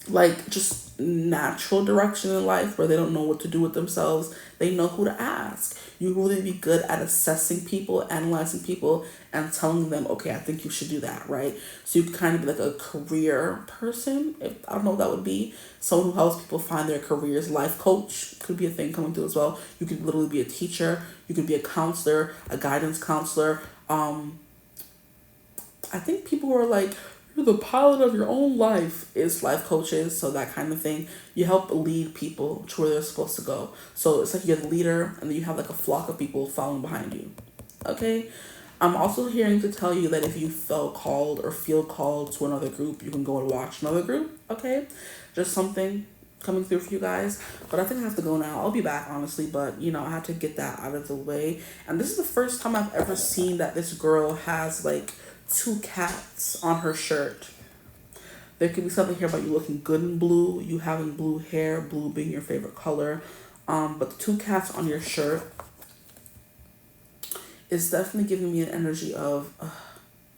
like just natural direction in life where they don't know what to do with themselves, they know who to ask. You really be good at assessing people, analyzing people, and telling them, okay, I think you should do that, right? So you can kind of be like a career person. If I don't know what that would be. Someone who helps people find their careers. Life coach could be a thing coming through as well. You could literally be a teacher. You could be a counselor, a guidance counselor. I think people who are like, you're the pilot of your own life is life coaches, so that kind of thing. You help lead people to where they're supposed to go. So it's like you're the leader, and then you have like a flock of people following behind you. Okay? I'm also hearing to tell you that if you felt called or feel called to another group, you can go and watch another group. Okay? Just something coming through for you guys. But I think I have to go now. I'll be back, honestly, but you know, I had to get that out of the way. And this is the first time I've ever seen that this girl has like 2 cats on her shirt. There could be something here about you looking good in blue, you having blue hair, blue being your favorite color. But the 2 cats on your shirt is definitely giving me an energy of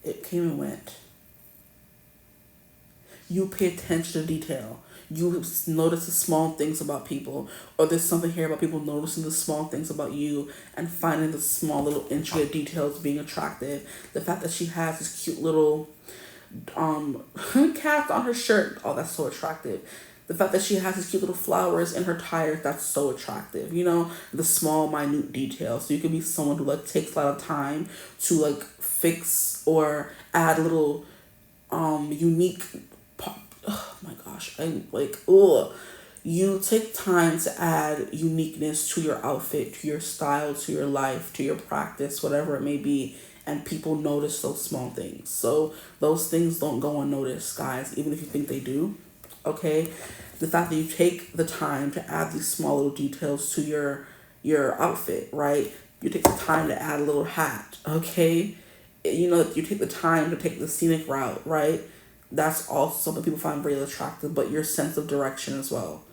it came and went. You pay attention to detail. you notice the small things about people, or there's something here about people noticing the small things about you and finding the small little intricate details being attractive. The fact that she has this cute little cap on her shirt, oh, that's so attractive. The fact that she has these cute little flowers in her tires, that's so attractive. You know, the small, minute details. So you can be someone who like takes a lot of time to like fix or add little unique pop. Oh my gosh, I'm like, ugh. You take time to add uniqueness to your outfit, to your style, to your life, to your practice, whatever it may be, and people notice those small things. So those things don't go unnoticed, guys, even if you think they do. Okay, the fact that you take the time to add these small little details to your outfit, right? You take the time to add a little hat, okay? You know, you take the time to take the scenic route, right? That's also something people find very attractive, but your sense of direction as well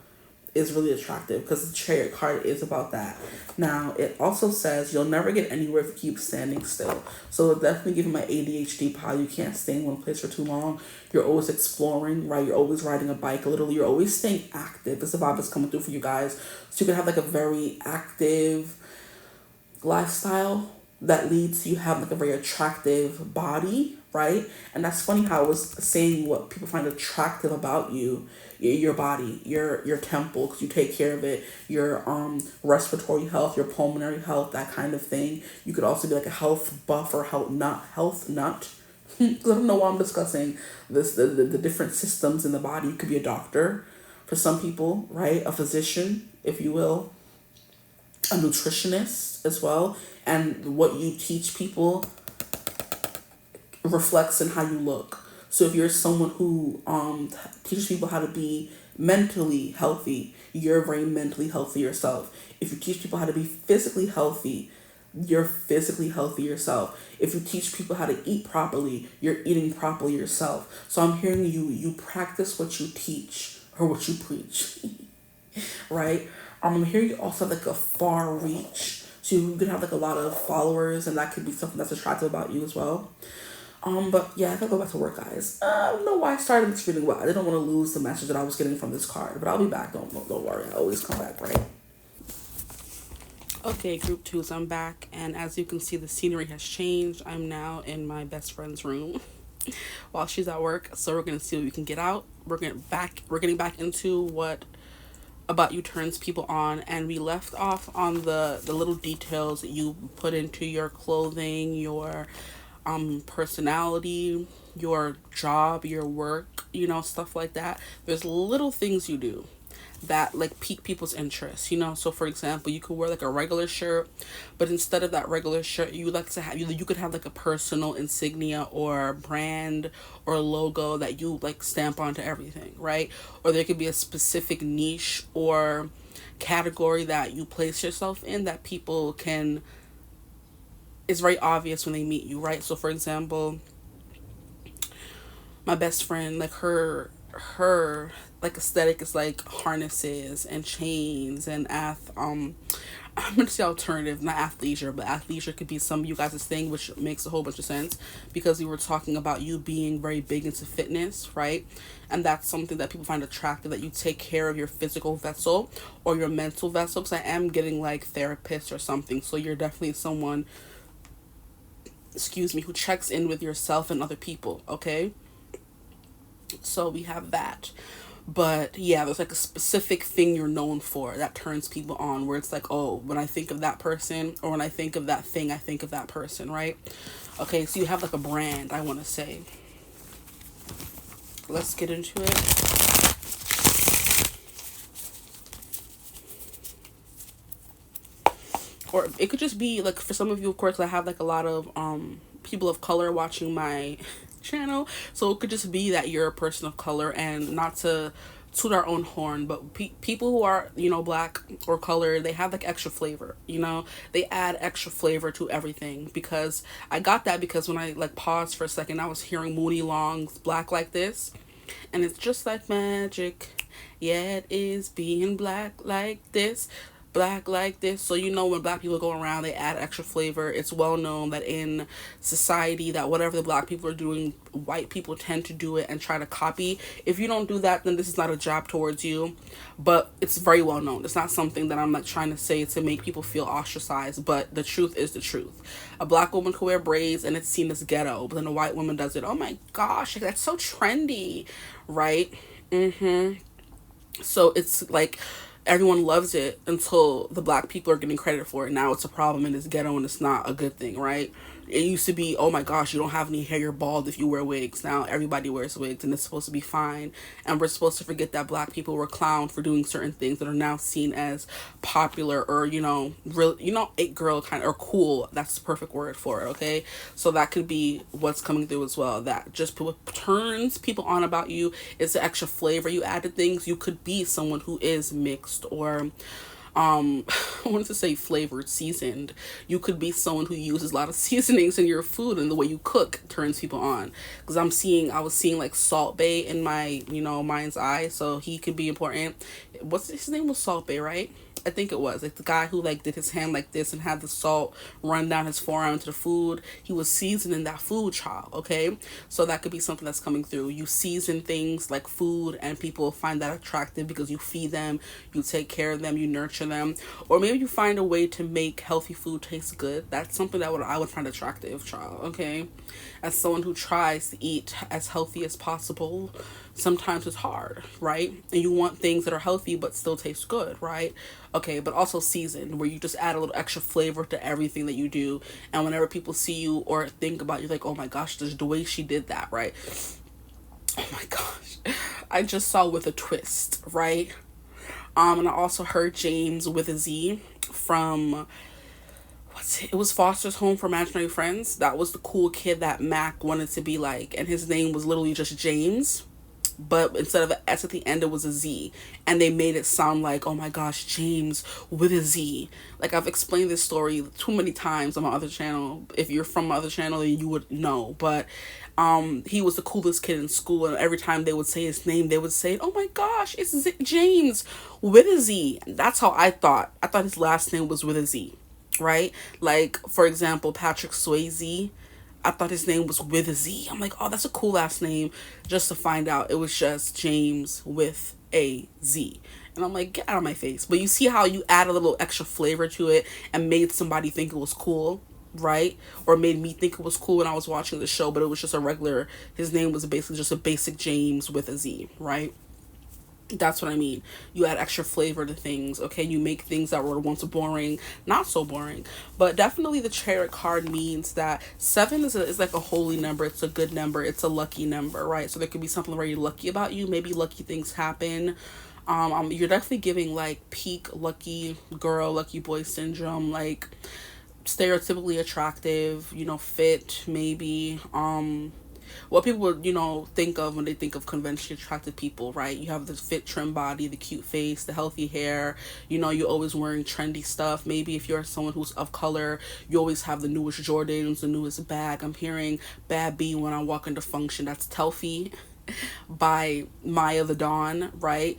is really attractive because the Chariot card is about that. Now, it also says you'll never get anywhere if you keep standing still. So it definitely giving my ADHD pile. You can't stay in one place for too long. You're always exploring, right? You're always riding a bike. Literally, you're always staying active. This vibe is coming through for you guys. So you can have like a very active lifestyle that leads to you having like a very attractive body, right? And that's funny how I was saying what people find attractive about you, your body, your temple, because you take care of it, your respiratory health, your pulmonary health, that kind of thing. You could also be like a health buff or health nut. I don't know why I'm discussing this, the different systems in the body. You could be a doctor for some people, right? A physician, if you will, a nutritionist as well. And what you teach people reflects in how you look. So if you're someone who teaches people how to be mentally healthy, you're very mentally healthy yourself. If you teach people how to be physically healthy, you're physically healthy yourself. If you teach people how to eat properly, you're eating properly yourself. So I'm hearing you practice what you teach or what you preach, right? I'm hearing you also have like a far reach. So you can have like a lot of followers, and that could be something that's attractive about you as well. But yeah, I gotta go back to work, guys. I don't know why I started this really well. I didn't want to lose the message that I was getting from this card, but I'll be back. Don't worry. I always come back, right? Okay, group twos, I'm back, and as you can see, the scenery has changed. I'm now in my best friend's room while she's at work. So we're gonna see what we can get out. We're getting back into what about you turns people on, and we left off on the little details that you put into your clothing, your personality, your job, your work, you know, stuff like that. There's little things you do that like pique people's interest, you know. So for example, you could wear like a regular shirt, but instead of that regular shirt, you like to have you could have like a personal insignia or brand or logo that you like stamp onto everything, right? Or there could be a specific niche or category that you place yourself in that people can, it's very obvious when they meet you, right? So for example, my best friend, like her like aesthetic is like harnesses and chains and I'm gonna say alternative, not athleisure, but athleisure could be some of you guys' thing, which makes a whole bunch of sense because we were talking about you being very big into fitness, right? And that's something that people find attractive, that you take care of your physical vessel or your mental vessel, because I am getting like therapist or something. So you're definitely someone, excuse me, who checks in with yourself and other people, okay? So we have that. But yeah, there's like a specific thing you're known for that turns people on, where it's like, oh, when I think of that person or when I think of that thing, I think of that person, right? Okay, so you have like a brand, I want to say. Let's get into it. Or it could just be like, for some of you, of course, I have like a lot of people of color watching my channel, so it could just be that you're a person of color. And not to toot our own horn, but people who are, you know, black or colored, they have like extra flavor, you know, they add extra flavor to everything. Because I got that because when I like paused for a second, I was hearing Mooney Long's Black Like This, and it's just like magic, yeah, it is being black like this. black like this. So you know when black people go around, they add extra flavor. It's well known that in society that whatever the black people are doing, white people tend to do it and try to copy. If you don't do that, then this is not a jab towards you. But it's very well known. It's not something that I'm like trying to say to make people feel ostracized, but the truth is the truth. A black woman could wear braids and it's seen as ghetto, but then a white woman does it. Oh my gosh, that's so trendy, right? So it's like everyone loves it until the black people are getting credit for it. Now it's a problem and it's ghetto and it's not a good thing, right? It used to be, oh my gosh, you don't have any hair, you're bald if you wear wigs. Now everybody wears wigs and it's supposed to be fine. And we're supposed to forget that black people were clowned for doing certain things that are now seen as popular or, real, it girl kind of, or cool. That's the perfect word for it, okay? So that could be what's coming through as well. That just what turns people on about you is the extra flavor you add to things. You could be someone who is mixed or I wanted to say flavored, seasoned. You could be someone who uses a lot of seasonings in your food, and the way you cook turns people on. Because I was seeing like 𝐓𝐡𝐮𝐲 in my, mind's eye. So he could be important. What's his name was 𝐓𝐡𝐮𝐲, right? I think it was like the guy who like did his hand like this and had the salt run down his forearm to the food. He was seasoning that food, child. Okay, so that could be something that's coming through. You season things like food, and people find that attractive because you feed them, you take care of them, you nurture them, or maybe you find a way to make healthy food taste good. That's something that I would find attractive, child. Okay, as someone who tries to eat as healthy as possible, sometimes it's hard, right? And you want things that are healthy but still taste good, right? Okay, but also seasoned, where you just add a little extra flavor to everything that you do. And whenever people see you or think about you, like, oh my gosh, there's the way she did that, right? Oh my gosh. I just saw with a twist, right? And I also heard James with a Z from it was Foster's Home for Imaginary Friends. That was the cool kid that Mac wanted to be like, and his name was literally just James, but instead of an S at the end, it was a Z, and they made it sound like, oh my gosh, James with a Z. Like, I've explained this story too many times on my other channel. If you're from my other channel, then you would know, but he was the coolest kid in school, and every time they would say his name, they would say, oh my gosh, it's James with a Z. And that's how I thought his last name was with a Z, right? Like, for example, Patrick Swayze, I thought his name was with a Z. I'm like, oh, that's a cool last name. Just to find out it was just James with a Z. And I'm like, get out of my face. But you see how you add a little extra flavor to it and made somebody think it was cool, right? Or made me think it was cool when I was watching the show, but it was just a regular, his name was basically just a basic James with a Z, right? That's what I mean. You add extra flavor to things, okay? You make things that were once boring not so boring. But definitely the Chariot card means that 7 is like a holy number. It's a good number. It's a lucky number, right? So there could be something very lucky about you. Maybe lucky things happen. You're definitely giving like peak lucky girl, lucky boy syndrome, like stereotypically attractive, fit, maybe. What people would, think of when they think of conventionally attractive people, right? You have the fit, trim body, the cute face, the healthy hair. You're always wearing trendy stuff. Maybe if you're someone who's of color, you always have the newest Jordans, the newest bag. I'm hearing Bad B when I walk into function. That's Telfie by Maya the Dawn, right?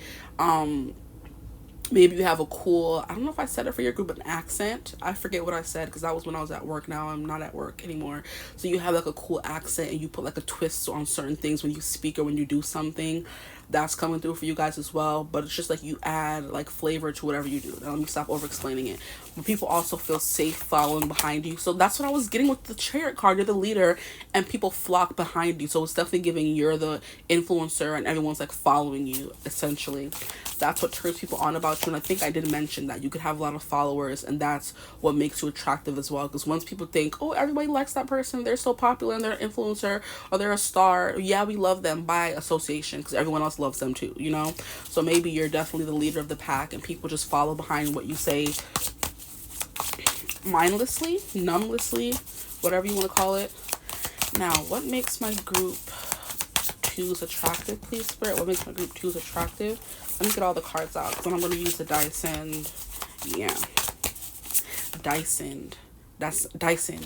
Maybe you have a cool, I don't know if I said it for your group, an accent. I forget what I said because that was when I was at work. Now I'm not at work anymore. So you have like a cool accent and you put like a twist on certain things when you speak or when you do something. That's coming through for you guys as well. But it's just like you add like flavor to whatever you do. Now let me stop over explaining it. But people also feel safe following behind you. So that's what I was getting with the Chariot card. You're the leader and people flock behind you. So it's definitely giving you're the influencer and everyone's like following you essentially. That's what turns people on about you. And I think I did mention that you could have a lot of followers and that's what makes you attractive as well. Because once people think, oh, everybody likes that person, they're so popular and they're an influencer or they're a star, yeah, we love them by association because everyone else loves them too, So maybe you're definitely the leader of the pack and people just follow behind what you say mindlessly, numbly, whatever you want to call it. Now, what makes my group 2s attractive, please, Spirit? What makes my group 2s attractive? Let me get all the cards out because I'm going to use the Dyson. Yeah. Dyson. That's Dyson.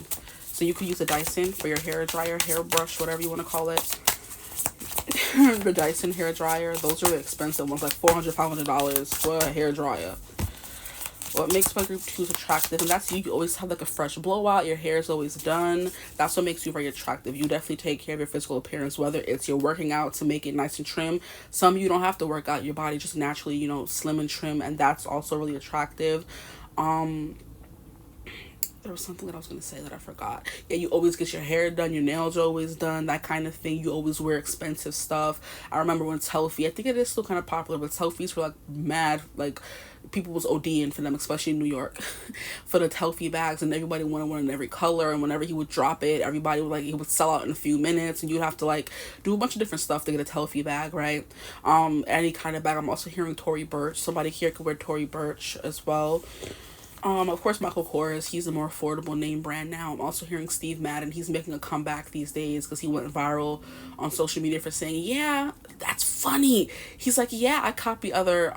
So you can use a Dyson for your hair dryer, hairbrush, whatever you want to call it. The Dyson hair dryer. Those are the expensive ones, like $400, $500 for a hair dryer. What makes my group twos attractive, and that's you always have like a fresh blowout, your hair is always done. That's what makes you very attractive. You definitely take care of your physical appearance, whether it's you're working out to make it nice and trim. Some of you don't have to work out, your body just naturally, slim and trim, and that's also really attractive. um there was something that I was going to say that I forgot. Yeah, you always get your hair done, your nails are always done, that kind of thing. You always wear expensive stuff. I remember when Telfie, I think it is still kind of popular, but Telfies were like mad, like people was ODing for them, especially in New York, for the Telfie bags, and everybody wanted one in every color. And whenever he would drop it, everybody would he would sell out in a few minutes, and you'd have to like do a bunch of different stuff to get a Telfie bag, right? Any kind of bag. I'm also hearing Tory Burch. Somebody here could wear Tory Burch as well. Of course, Michael Kors, he's a more affordable name brand now. I'm also hearing Steve Madden. He's making a comeback these days because he went viral on social media for saying, yeah, that's funny. He's like, yeah, I copy other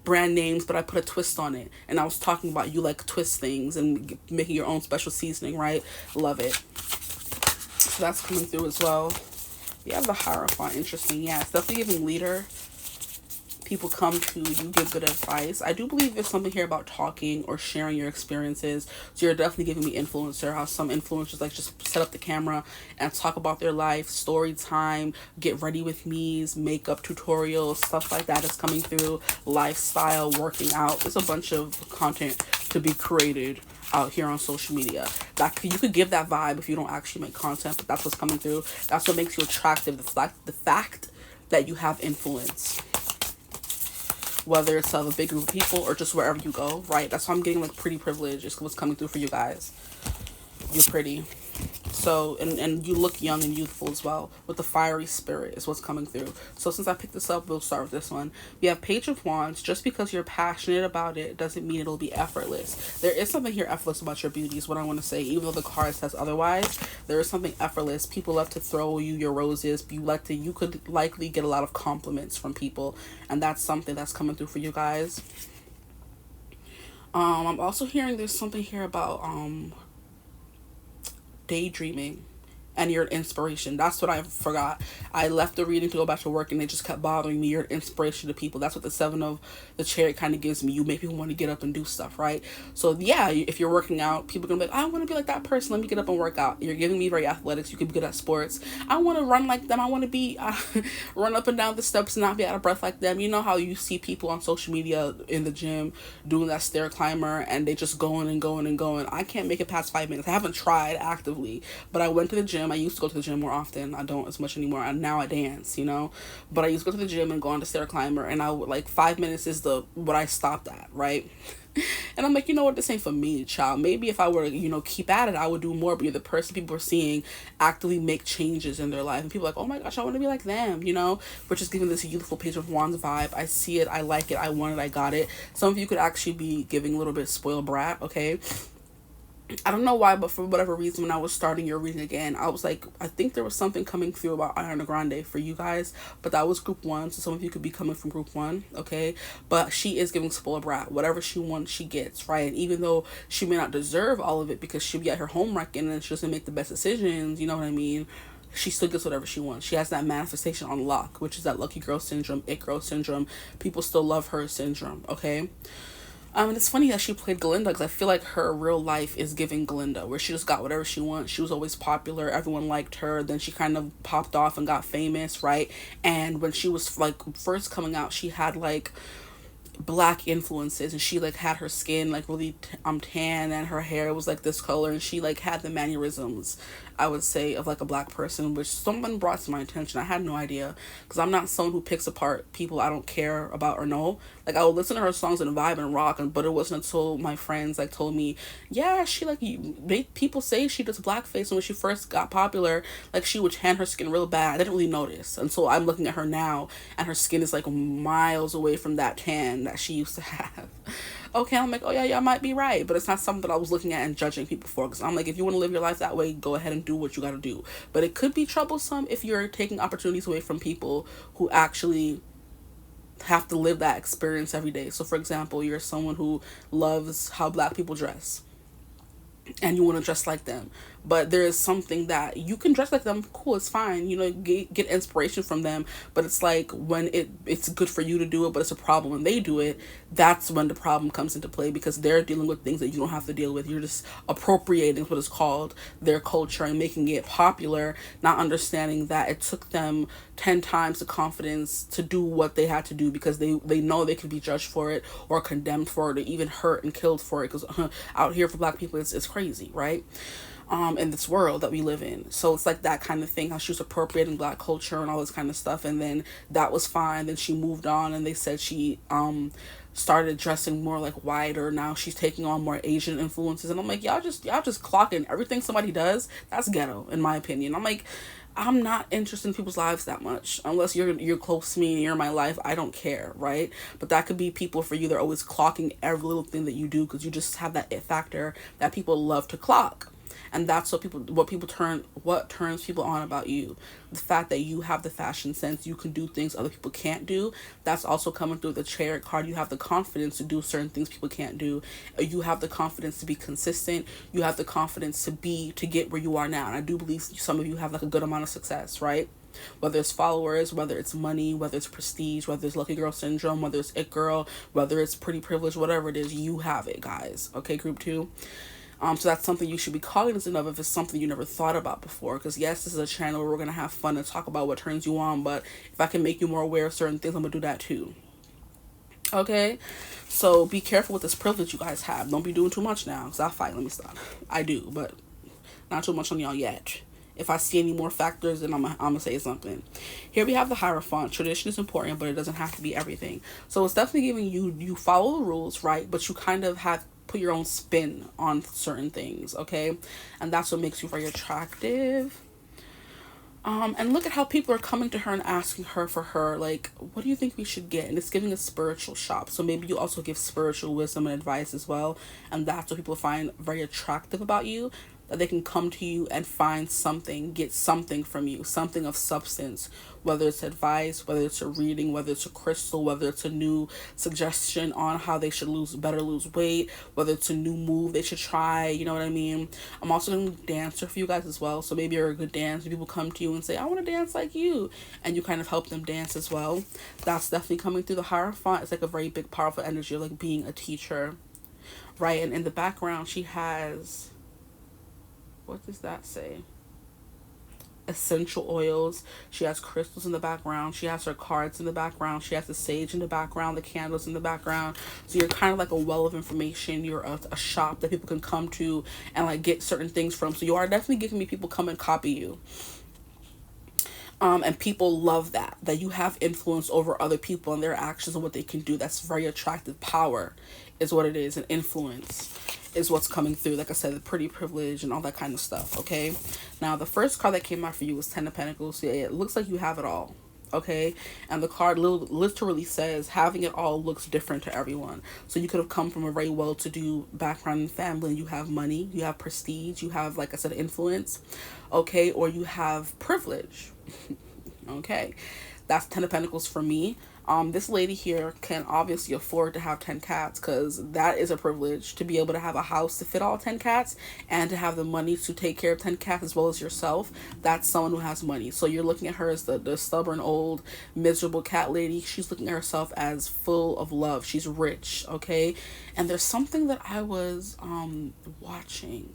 brand names, but I put a twist on it. And I was talking about you like twist things and making your own special seasoning, right? Love it. So that's coming through as well. We have the Hierophant. Interesting. Yeah, it's definitely giving leader. People come to you, give good advice. I do believe there's something here about talking or sharing your experiences. So you're definitely giving me influencer. How some influencers like just set up the camera and talk about their life, story time, get ready with me's, makeup tutorials, stuff like that is coming through. Lifestyle, working out. There's a bunch of content to be created out here on social media. That you could give that vibe if you don't actually make content, but that's what's coming through. That's what makes you attractive. The fact that you have influence, whether it's of a big group of people or just wherever you go, right? That's why I'm getting like pretty privilege is what's coming through for you guys. You're pretty. So, and you look young and youthful as well. With the fiery spirit is what's coming through. So since I picked this up, we'll start with this one. We have Page of Wands. Just because you're passionate about it doesn't mean it'll be effortless. There is something here effortless about your beauty is what I want to say. Even though the card says otherwise, there is something effortless. People love to throw you your roses. You could likely get a lot of compliments from people. And that's something that's coming through for you guys. I'm also hearing there's something here about daydreaming and you're an inspiration. That's what I forgot. I left the reading to go back to work and they just kept bothering me. You're an inspiration to people. That's what the Seven of the Chariot kind of gives me. You make people want to get up and do stuff, right? So yeah, if you're working out, people are gonna be like, I want to be like that person, let me get up and work out. You're giving me very athletics. You could be good at sports. I want to run like them. I want to be run up and down the steps and not be out of breath like them. You know how you see people on social media in the gym doing that stair climber and they just going and going and going. I can't make it past 5 minutes. I haven't tried actively, but I went to the gym. I used to go to the gym more often. I don't as much anymore. And now I dance, but I used to go to the gym and go on the stair climber, and I would like 5 minutes is what I stopped at, right? And I'm like, you know what, this ain't for me, child. Maybe if I were to, keep at it, I would do more. But you're the person people are seeing actively make changes in their life. And people are like, oh my gosh, I want to be like them, Which is giving this youthful Page of Wands vibe. I see it. I like it. I want it. I got it. Some of you could actually be giving a little bit spoiled brat, okay? I don't know why, but for whatever reason, when I was starting your reading again, I was like, I think there was something coming through about Ariana Grande for you guys, but that was group 1, so some of you could be coming from group 1, okay? But she is giving spoiled brat. Whatever she wants, she gets, right? And even though she may not deserve all of it because she'll be at her home wrecking and she doesn't make the best decisions, you know what I mean? She still gets whatever she wants. She has that manifestation on lock, which is that lucky girl syndrome, it girl syndrome, people still love her syndrome, okay? And it's funny that she played Glinda because I feel like her real life is giving Glinda, where she just got whatever she wants. She was always popular. Everyone liked her. Then she kind of popped off and got famous, right? And when she was like first coming out, she had like black influences, and she like had her skin like really tan, and her hair was like this color, and she like had the mannerisms, I would say, of like a black person, which someone brought to my attention. I had no idea, because I'm not someone who picks apart people I don't care about or know. Like, I would listen to her songs and vibe and rock, but it wasn't until my friends like told me, yeah, she like, people say she does blackface, and when she first got popular, like she would tan her skin real bad. I didn't really notice until I'm looking at her now, and her skin is like miles away from that tan that she used to have. Okay, I'm like, oh yeah, I might be right, but it's not something that I was looking at and judging people for, because I'm like, if you want to live your life that way, go ahead and do what you got to do. But it could be troublesome if you're taking opportunities away from people who actually have to live that experience every day. So for example, you're someone who loves how black people dress. and you want to dress like them. But there is something that you can dress like them, cool, it's fine, get inspiration from them. But it's like when it's good for you to do it, but it's a problem when they do it. That's when the problem comes into play, because they're dealing with things that you don't have to deal with. You're just appropriating what is called their culture and making it popular, not understanding that it took them 10 times the confidence to do what they had to do, because they know they could be judged for it or condemned for it or even hurt and killed for it. Because out here for Black people, it's crazy, right? In this world that we live in. So it's like that kind of thing, how she was appropriating Black culture and all this kind of stuff. And then that was fine. Then she moved on, and they said she started dressing more like white, or now she's taking on more Asian influences. And I'm like, y'all just clocking everything somebody does. That's ghetto, in my opinion. I'm like, I'm not interested in people's lives that much. Unless you're close to me and you're in my life, I don't care, right? But that could be people for you. They're always clocking every little thing that you do, because you just have that it factor that people love to clock. And that's what turns people on about you. The fact that you have the fashion sense, you can do things other people can't do. That's also coming through the Chariot card. You have the confidence to do certain things people can't do. You have the confidence to be consistent. You have the confidence to get where you are now. And I do believe some of you have like a good amount of success, right? Whether it's followers, whether it's money, whether it's prestige, whether it's lucky girl syndrome, whether it's it girl, whether it's pretty privilege, whatever it is, you have it, guys. Okay, group 2. So that's something you should be cognizant of if it's something you never thought about before. Because yes, this is a channel where we're going to have fun and talk about what turns you on. But if I can make you more aware of certain things, I'm going to do that too. Okay? So be careful with this privilege you guys have. Don't be doing too much now. Because I'll fight. Let me stop. I do. But not too much on y'all yet. If I see any more factors, then I'm going to say something. Here we have the Hierophant. Tradition is important, but it doesn't have to be everything. So it's definitely giving you follow the rules, right? But you kind of have put your own spin on certain things, okay? And that's what makes you very attractive. And look at how people are coming to her and asking her for her, like, what do you think we should get? And it's giving a spiritual shop. So maybe you also give spiritual wisdom and advice as well. And that's what people find very attractive about you. That they can come to you and find something, get something from you, something of substance, whether it's advice, whether it's a reading, whether it's a crystal, whether it's a new suggestion on how they should lose weight, whether it's a new move they should try, you know what I mean? I'm also going to dancer for you guys as well. So maybe you're a good dancer. People come to you and say, I want to dance like you. And you kind of help them dance as well. That's definitely coming through the Hierophant. It's like a very big, powerful energy of like being a teacher, right? And in the background, she has... what does that say? Essential oils. She has crystals in the background. She has her cards in the background. She has the sage in the background, the candles in the background. So you're kind of like a well of information. You're a shop that people can come to and like get certain things from. So you are definitely giving me people come and copy you. And people love that you have influence over other people and their actions and what they can do. That's very attractive. Power is what it is, and influence is what's coming through. Like I said, the pretty privilege and all that kind of stuff, okay? Now, the first card that came out for you was Ten of Pentacles. So yeah, it looks like you have it all, okay? And the card literally says, having it all looks different to everyone. So you could have come from a very well-to-do background and family, and you have money, you have prestige, you have, like I said, influence, okay? Or you have privilege, okay? That's Ten of Pentacles for me. This lady here can obviously afford to have 10 cats, because that is a privilege, to be able to have a house to fit all 10 cats and to have the money to take care of 10 cats as well as yourself. That's someone who has money. So you're looking at her as the stubborn, old, miserable cat lady. She's looking at herself as full of love. She's rich, okay? And there's something that I was watching.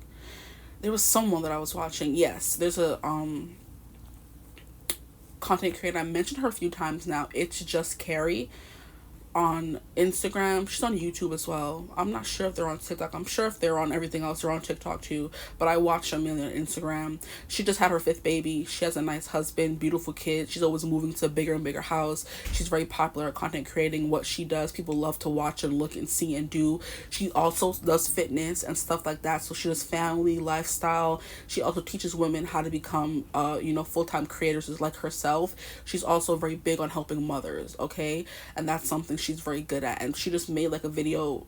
There was someone that I was watching. Yes, there's a content creator. I mentioned her a few times now. It's Just Carrie on Instagram. She's on YouTube as well. I'm not sure if they're on TikTok. I'm sure if they're on everything else, they're on TikTok too. But I watch them on Instagram. She just had her 5th baby. She has a nice husband, beautiful kids. She's always moving to a bigger and bigger house. She's very popular at content creating. What she does, people love to watch and look and see and do. She also does fitness and stuff like that. So she does family, lifestyle. She also teaches women how to become, full-time creators like herself. She's also very big on helping mothers, okay? And that's something she's very good at. And she just made like a video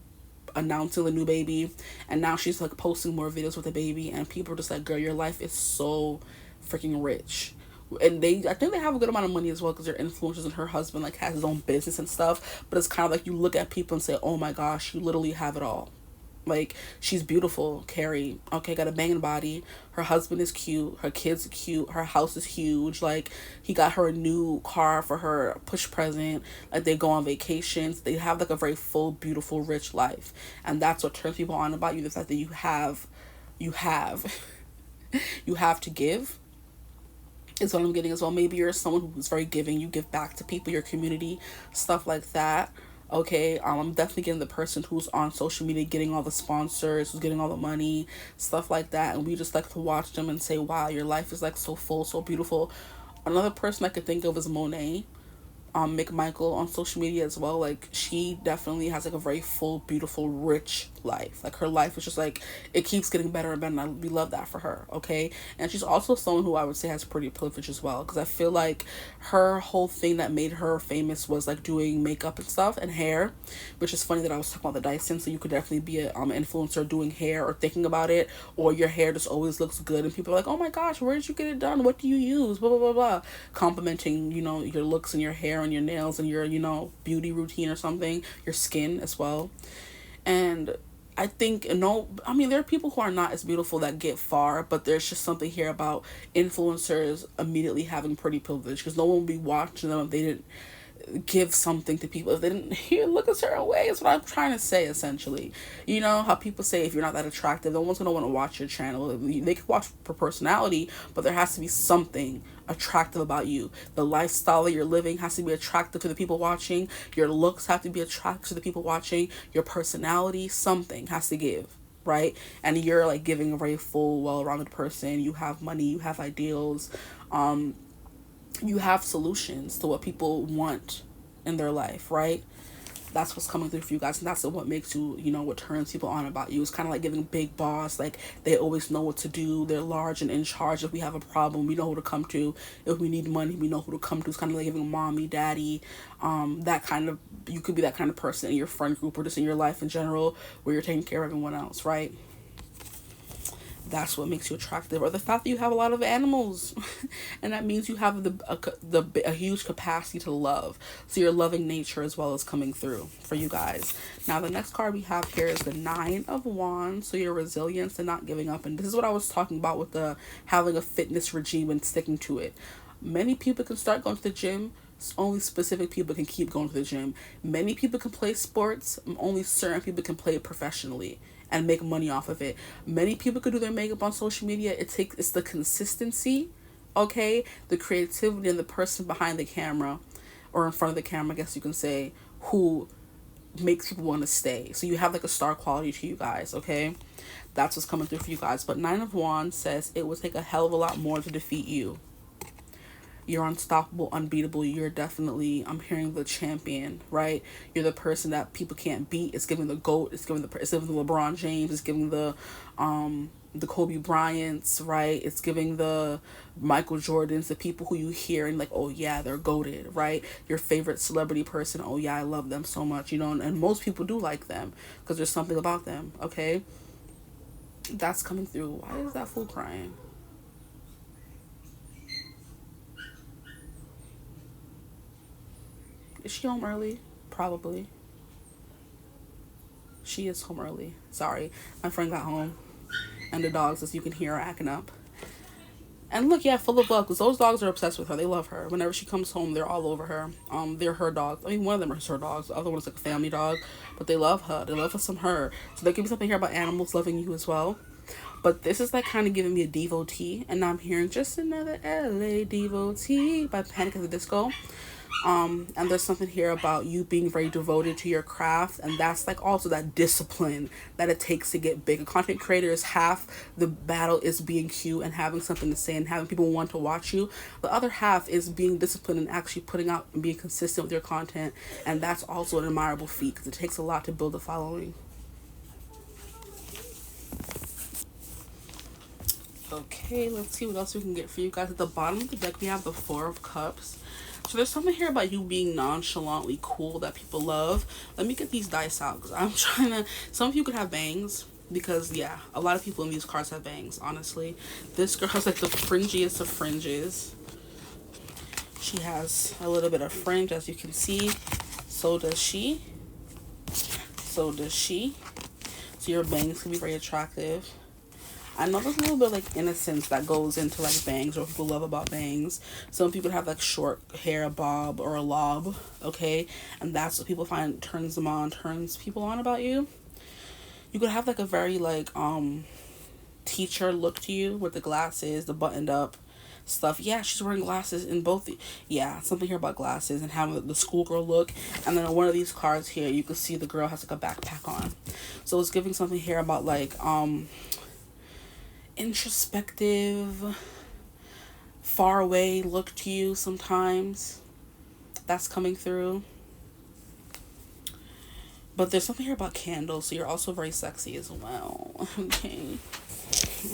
announcing the new baby, and now she's like posting more videos with the baby, and people are just like, girl, your life is so freaking rich. And I think they have a good amount of money as well, because they're influencers, and her husband like has his own business and stuff. But it's kind of like you look at people and say, oh my gosh, you literally have it all. Like, she's beautiful, Carrie. Okay, got a banging body. Her husband is cute. Her kids are cute. Her house is huge. Like, he got her a new car for her push present. Like, they go on vacations. They have, like, a very full, beautiful, rich life. And that's what turns people on about you. The fact that you have, you have to give is what I'm getting as well. Maybe you're someone who's very giving. You give back to people, your community, stuff like that. Okay, I'm definitely getting the person who's on social media, getting all the sponsors, who's getting all the money, stuff like that. And we just like to watch them and say, wow, your life is like so full, so beautiful. Another person I could think of is Monet, McMichael on social media as well. Like, she definitely has like a very full, beautiful, rich life. Like, her life is just like, it keeps getting better and better, and we love that for her. Okay, and she's also someone who I would say has pretty privilege as well, because I feel like her whole thing that made her famous was like doing makeup and stuff and hair, which is funny that I was talking about the Dyson. So you could definitely be a influencer doing hair or thinking about it, or your hair just always looks good and people are like, oh my gosh, where did you get it done, what do you use, blah blah blah blah, complimenting, you know, your looks and your hair and your nails and your, you know, beauty routine or something, your skin as well. And I think, no, I mean, there are people who are not as beautiful that get far, but there's just something here about influencers immediately having pretty privilege, because no one would be watching them if they didn't give something to people, if they didn't here look a certain way. Is what I'm trying to say, essentially. You know how people say if you're not that attractive, no one's gonna want to watch your channel. They could watch for personality, but there has to be something attractive about you. The lifestyle that you're living has to be attractive to the people watching. Your looks have to be attractive to the people watching. Your personality, something has to give, right? And you're like giving a very full, well-rounded person. You have money, you have ideals, you have solutions to what people want in their life, right? That's what's coming through for you guys, and that's what makes you, you know, what turns people on about you. It's kind of like giving big boss, like they always know what to do, they're large and in charge. If we have a problem, we know who to come to. If we need money, we know who to come to. It's kind of like giving mommy, daddy, that kind of, you could be that kind of person in your friend group or just in your life in general, where you're taking care of everyone else, right? That's what makes you attractive. Or the fact that you have a lot of animals and that means you have a huge capacity to love, so your loving nature as well is coming through for you guys. Now the next card we have here is the Nine of Wands, so your resilience and not giving up. And this is what I was talking about with the having a fitness regime and sticking to it. Many people can start going to the gym, only specific people can keep going to the gym. Many people can play sports, only certain people can play it professionally and make money off of it. Many people could do their makeup on social media. It's the consistency, okay, the creativity, and the person behind the camera, or in front of the camera, I guess you can say, who makes people want to stay. So you have like a star quality to you guys, okay? That's what's coming through for you guys. But Nine of Wands says it would take a hell of a lot more to defeat you. You're unstoppable, unbeatable. You're definitely, I'm hearing the champion, right? You're the person that people can't beat. It's giving the GOAT. It's giving the LeBron James. It's giving the Kobe Bryants, right? It's giving the Michael Jordans, the people who you hear and like, oh yeah, they're goated, right? Your favorite celebrity person, oh yeah, I love them so much, you know, and most people do like them because there's something about them, okay? That's coming through. Why is that fool crying? Is she home early? Probably. She is home early. Sorry. My friend got home. And the dogs, as you can hear, are acting up. And look, yeah, full of love, because those dogs are obsessed with her. They love her. Whenever she comes home, they're all over her. They're her dogs. I mean, one of them is her dogs. The other one is like a family dog. But they love her. They love some her. So there could be something here about animals loving you as well. But this is like kind of giving me a devotee. And now I'm hearing just another LA devotee by Panic at the Disco. And there's something here about you being very devoted to your craft, and that's like also that discipline that it takes to get big. A content creator is half the battle is being cute and having something to say and having people want to watch you. The other half is being disciplined and actually putting out and being consistent with your content, and that's also an admirable feat because it takes a lot to build a following. Okay, let's see what else we can get for you guys. At the bottom of the deck, we have the Four of Cups. So there's something here about you being nonchalantly cool that people love. Let me get these dice out because I'm trying to... Some of you could have bangs because, yeah, a lot of people in these cards have bangs, honestly. This girl has like the fringiest of fringes. She has a little bit of fringe, as you can see. So does she. So does she. So your bangs can be very attractive. I know there's a little bit of like innocence that goes into like bangs, or what people love about bangs. Some people have like short hair, a bob or a lob, okay? And that's what people find turns them on, turns people on about you. You could have like a very like teacher look to you with the glasses, the buttoned up stuff. Yeah, she's wearing glasses in both. Yeah, something here about glasses and having the schoolgirl look. And then on one of these cards here, you can see the girl has like a backpack on. So it's giving something here about like introspective, far away look to you sometimes. That's coming through. But there's something here about candles, so you're also very sexy as well. Okay.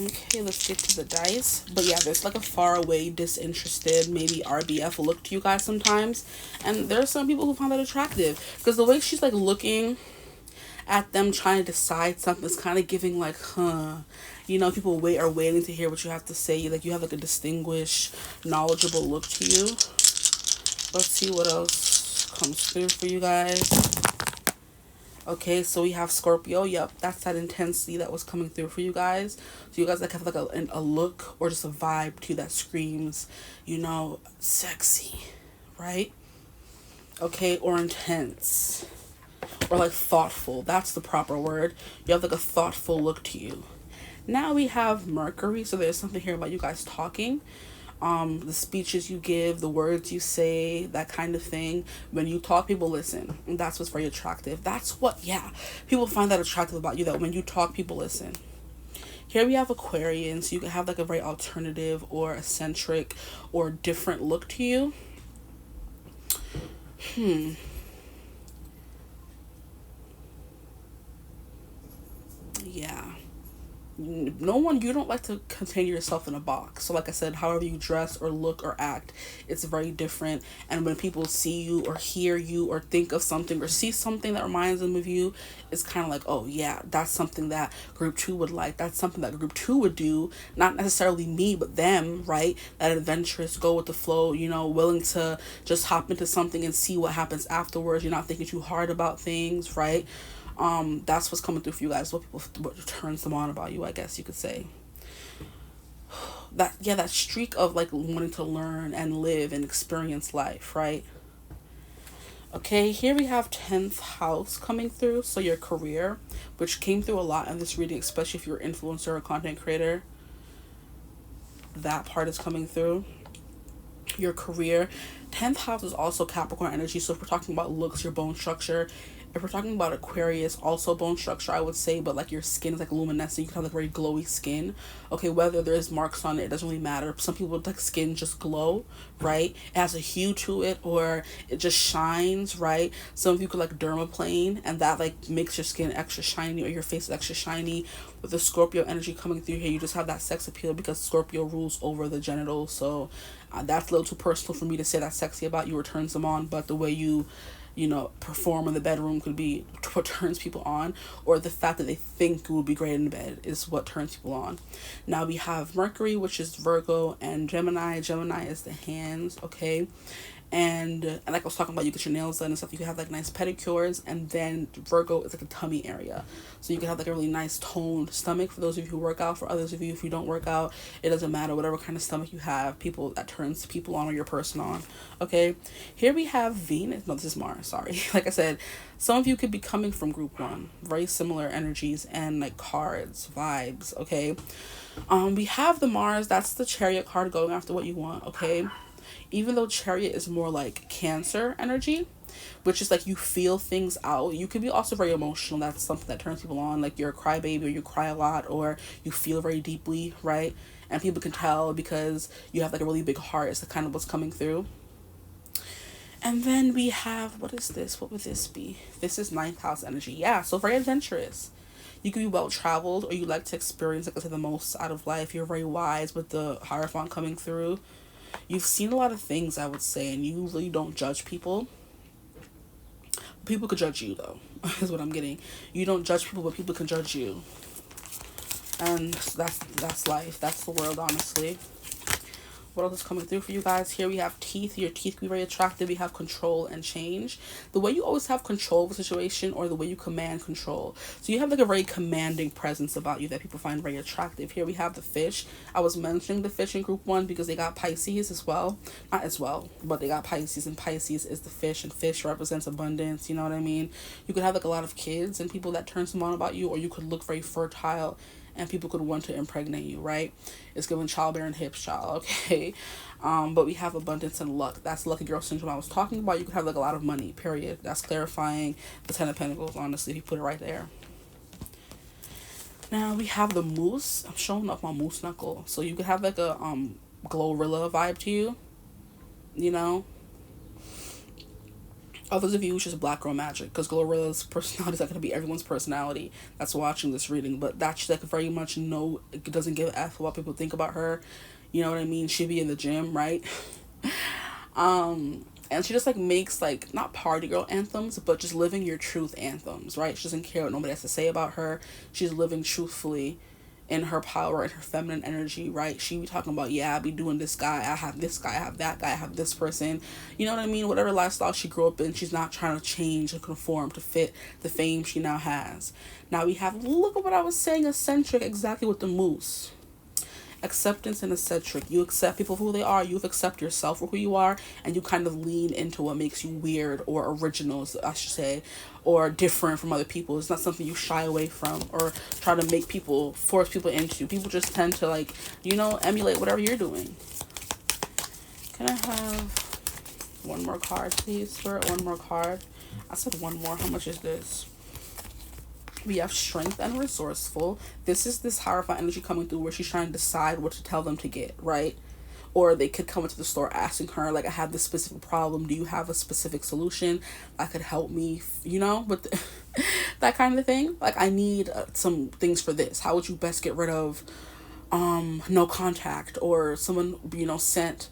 Okay, let's get to the dice. But yeah, there's like a far away, disinterested, maybe RBF look to you guys sometimes. And there's some people who find that attractive. Because the way she's like looking at them trying to decide something is kind of giving like, you know, people are waiting to hear what you have to say. Like you have like a distinguished, knowledgeable look to you. Let's see what else comes through for you guys. Okay, so we have Scorpio. Yep, that's that intensity that was coming through for you guys. So you guys like have like a look or just a vibe to that screams, you know, sexy, right? Okay, or intense, or like thoughtful. That's the proper word. You have like a thoughtful look to you. Now we have Mercury. So there's something here about you guys talking. The speeches you give, the words you say, that kind of thing. When you talk, people listen. And that's what's very attractive. That's what, yeah, people find that attractive about you, that when you talk, people listen. Here we have Aquarian, so you can have like a very alternative or eccentric or different look to you. Yeah. No one, you don't like to contain yourself in a box. So like I said, however you dress or look or act, it's very different. And when people see you or hear you or think of something or see something that reminds them of you, it's kind of like, oh yeah, that's something that group 2 would like. That's something that group 2 would do. Not necessarily me, but them, right? That adventurous, go with the flow, you know, willing to just hop into something and see what happens afterwards. You're not thinking too hard about things, right? That's what's coming through for you guys. What turns them on about you, I guess you could say. That streak of like wanting to learn and live and experience life, right? Okay, here we have 10th house coming through. So your career, which came through a lot in this reading, especially if you're an influencer or content creator. That part is coming through. Your career. 10th house is also Capricorn energy. So if we're talking about looks, your bone structure. If we're talking about Aquarius, also bone structure, I would say, but like your skin is like luminescent. You can have like very glowy skin. Okay, whether there's marks on it doesn't really matter. Some people like skin just glow, right? It has a hue to it, or it just shines, right? Some of you could like dermaplane, and that like makes your skin extra shiny, or your face extra shiny. With the Scorpio energy coming through here, you just have that sex appeal because Scorpio rules over the genitals. So that's a little too personal for me to say that's sexy about you or turns them on, but the way you know, perform in the bedroom could be what turns people on, or the fact that they think it would be great in bed is what turns people on. Now we have Mercury, which is Virgo, and Gemini. Gemini is the hands, okay? And like I was talking about, you get your nails done and stuff. You can have like nice pedicures, and then Virgo is like a tummy area, so you can have like a really nice toned stomach for those of you who work out. For others of you, if you don't work out, it doesn't matter. Whatever kind of stomach you have, people that turns people on or your person on. Okay, here we have Venus. No, this is Mars. Sorry. Like I said, some of you could be coming from group 1. Very similar energies and like cards, vibes. Okay, we have the Mars. That's the Chariot card, going after what you want. Okay. Even though Chariot is more like Cancer energy, which is like you feel things out. You could be also very emotional. That's something that turns people on. Like you're a crybaby, or you cry a lot, or you feel very deeply, right? And people can tell because you have like a really big heart. It's the kind of what's coming through. And then we have, what is this? What would this be? This is 9th house energy. Yeah, so very adventurous. You can be well traveled, or you like to experience, like I said, the most out of life. You're very wise with the Hierophant coming through. You've seen a lot of things, I would say, and you really don't judge people. People could judge you, though, is what I'm getting. You don't judge people, but people can judge you. And that's life. That's the world, honestly. What else is coming through for you guys? Here we have teeth. Your teeth can be very attractive. We have control and change. The way you always have control of a situation, or the way you command control. So you have like a very commanding presence about you that people find very attractive. Here we have the fish. I was mentioning the fish in group 1 because they got Pisces as well. Not as well, but they got Pisces, and Pisces is the fish, and fish represents abundance. You know what I mean? You could have like a lot of kids and people that turn some on about you, or you could look very fertile and people could want to impregnate you, right? It's giving childbearing hips, child, okay? But we have abundance and luck. That's lucky girl syndrome I was talking about. You could have like a lot of money, period. That's clarifying the 10 of Pentacles, honestly, if you put it right there. Now we have the moose. I'm showing off my moose knuckle. So you could have like a Glorilla vibe to you, you know? Others of you, it's just black girl magic, because Glorilla's personality is not going to be everyone's personality that's watching this reading, but that's like very much no, it doesn't give a F what people think about her, you know what I mean? She'd be in the gym, right? And she just like makes like, not party girl anthems, but just living your truth anthems, right? She doesn't care what nobody has to say about her. She's living truthfully in her power and her feminine energy, right? She be talking about, yeah, I be doing this guy, I have this guy, I have that guy, I have this person, you know what I mean? Whatever lifestyle she grew up in, she's not trying to change or conform to fit the fame she now has. Now we have, look at what I was saying, eccentric, exactly with the moose. Acceptance and eccentric. You accept people for who they are, you accept yourself for who you are, and you kind of lean into what makes you weird or original, I should say, or different from other people. It's not something you shy away from or try to make people, force people into. People just tend to, like, you know, emulate whatever you're doing. Can I have one more card, please? Spirit, one more card. I said one more. How much is this? We have strength and resourceful. This is this Hierophant energy coming through where she's trying to decide what to tell them to get, right? Or they could come into the store asking her, like, I have this specific problem. Do you have a specific solution that could help me, you know, with that kind of thing? Like, I need some things for this. How would you best get rid of no contact? Or someone, you know, sent,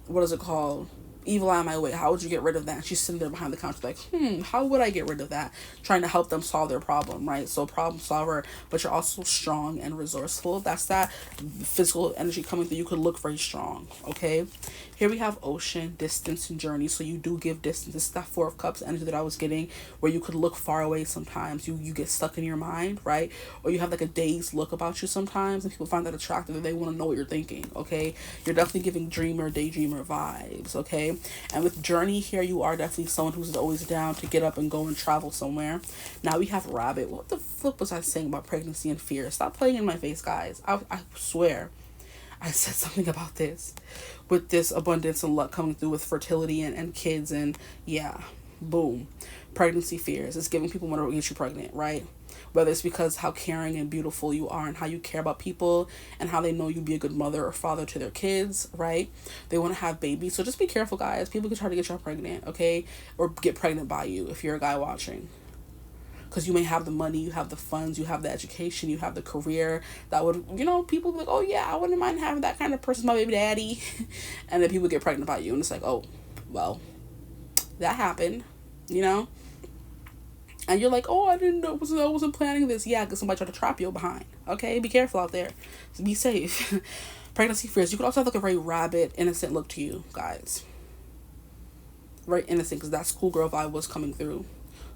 what is it called? Evil eye my way. How would you get rid of that? She's sitting there behind the counter like, how would I get rid of that? Trying to help them solve their problem, right? So problem solver, but you're also strong and resourceful. That's that physical energy coming through. You could look very strong, okay? Here we have ocean, distance, and journey. So you do give distance. This is that 4 of Cups energy that I was getting, where you could look far away sometimes. You get stuck in your mind, right? Or you have like a dazed look about you sometimes, and people find that attractive and they want to know what you're thinking, okay? You're definitely giving dreamer, daydreamer vibes, okay? And with journey here, you are definitely someone who's always down to get up and go and travel somewhere. Now we have rabbit. What the flip was I saying about pregnancy and fear? Stop playing in my face, guys. I swear I said something about this with this abundance and luck coming through with fertility and kids, and yeah, boom. Pregnancy fears. It's giving people want to get you pregnant, right? Whether it's because how caring and beautiful you are and how you care about people and how they know you be a good mother or father to their kids, right? They want to have babies. So just be careful, guys. People can try to get you pregnant, okay? Or get pregnant by you if you're a guy watching. Because you may have the money, you have the funds, you have the education, you have the career that would, you know, people be like, oh yeah, I wouldn't mind having that kind of person, my baby daddy. And then people get pregnant by you and it's like, oh, well, that happened, you know? And you're like, oh, I didn't know, I wasn't planning this. Yeah, because somebody tried to trap you behind. Okay, be careful out there. So be safe. Pregnancy fears. You could also have like a very rabbit, innocent look to you, guys. Very innocent, because that schoolgirl vibe was coming through.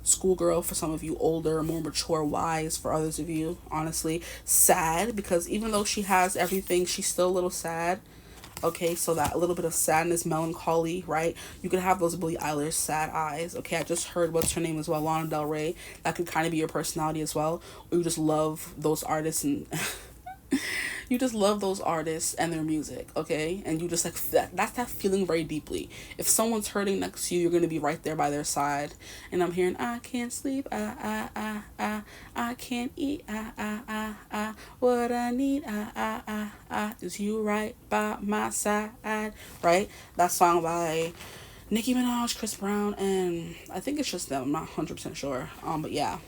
Schoolgirl for some of you, older, more mature, wise for others of you, honestly. Sad, because even though she has everything, she's still a little sad. Okay, so that a little bit of sadness, melancholy, right? You could have those Billie Eilish sad eyes. Okay, I just heard what's her name as well, Lana Del Rey. That could kind of be your personality as well. Or you just love those artists and you just love those artists and their music, okay? And you just like that's that feeling very deeply. If someone's hurting next to you, you're gonna be right there by their side. And I'm hearing, I can't sleep, I can't eat, what I need, is you right by my side, right? That song by Nicki Minaj, Chris Brown, and I think it's just them. I'm not 100% sure. But yeah.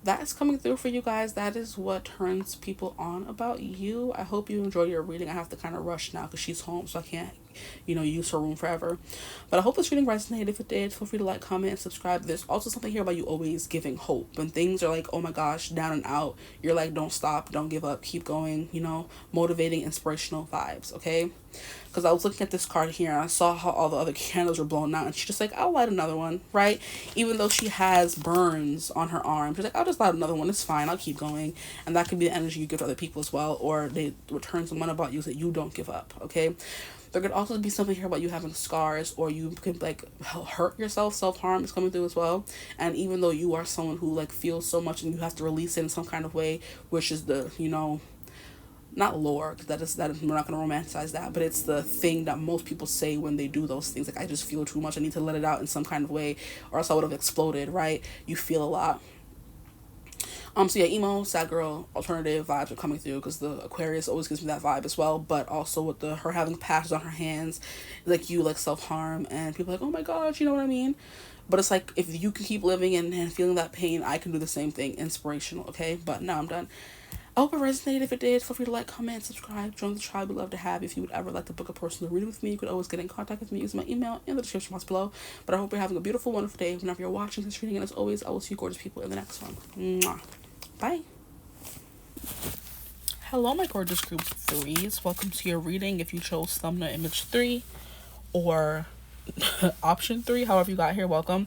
That is coming through for you guys. That is what turns people on about you. I hope you enjoyed your reading. I have to kind of rush now because she's home, so I can't use her room forever. But I hope this reading resonated. If it did, feel free to like, comment, and subscribe. There's also something here about you always giving hope. When things are like, oh my gosh, down and out, you're like, don't stop, don't give up, keep going, motivating, inspirational vibes, okay? Because I was looking at this card here and I saw how all the other candles were blown out, and she's just like, I'll light another one, right? Even though she has burns on her arm, she's like, I'll just light another one, it's fine, I'll keep going. And that can be the energy you give to other people as well, or they return someone about you that you don't give up, okay? There could also be something here about you having scars, or you could like hurt yourself. Self-harm is coming through as well. And even though you are someone who like feels so much and you have to release it in some kind of way, which is the, not lore, because that is we're not going to romanticize that, but it's the thing that most people say when they do those things, like, I just feel too much, I need to let it out in some kind of way, or else I would have exploded, right? You feel a lot. So yeah, emo, sad girl, alternative vibes are coming through, because the Aquarius always gives me that vibe as well. But also with her having patches on her hands, like you like self-harm, and people are like, oh my gosh, you know what I mean? But it's like, if you can keep living and feeling that pain, I can do the same thing. Inspirational, okay? But now I'm done. I hope it resonated. If it did, feel free to like, comment, subscribe, join the tribe. We'd love to have. If you would ever like to book a personal reading with me, you could always get in contact with me using my email in the description box below. But I hope you're having a beautiful, wonderful day whenever you're watching this reading. And as always, I will see you gorgeous people in the next one. Mwah. Bye. Hello, my gorgeous group 3s. Welcome to your reading. If you chose thumbnail image 3 or option 3, however you got here, welcome.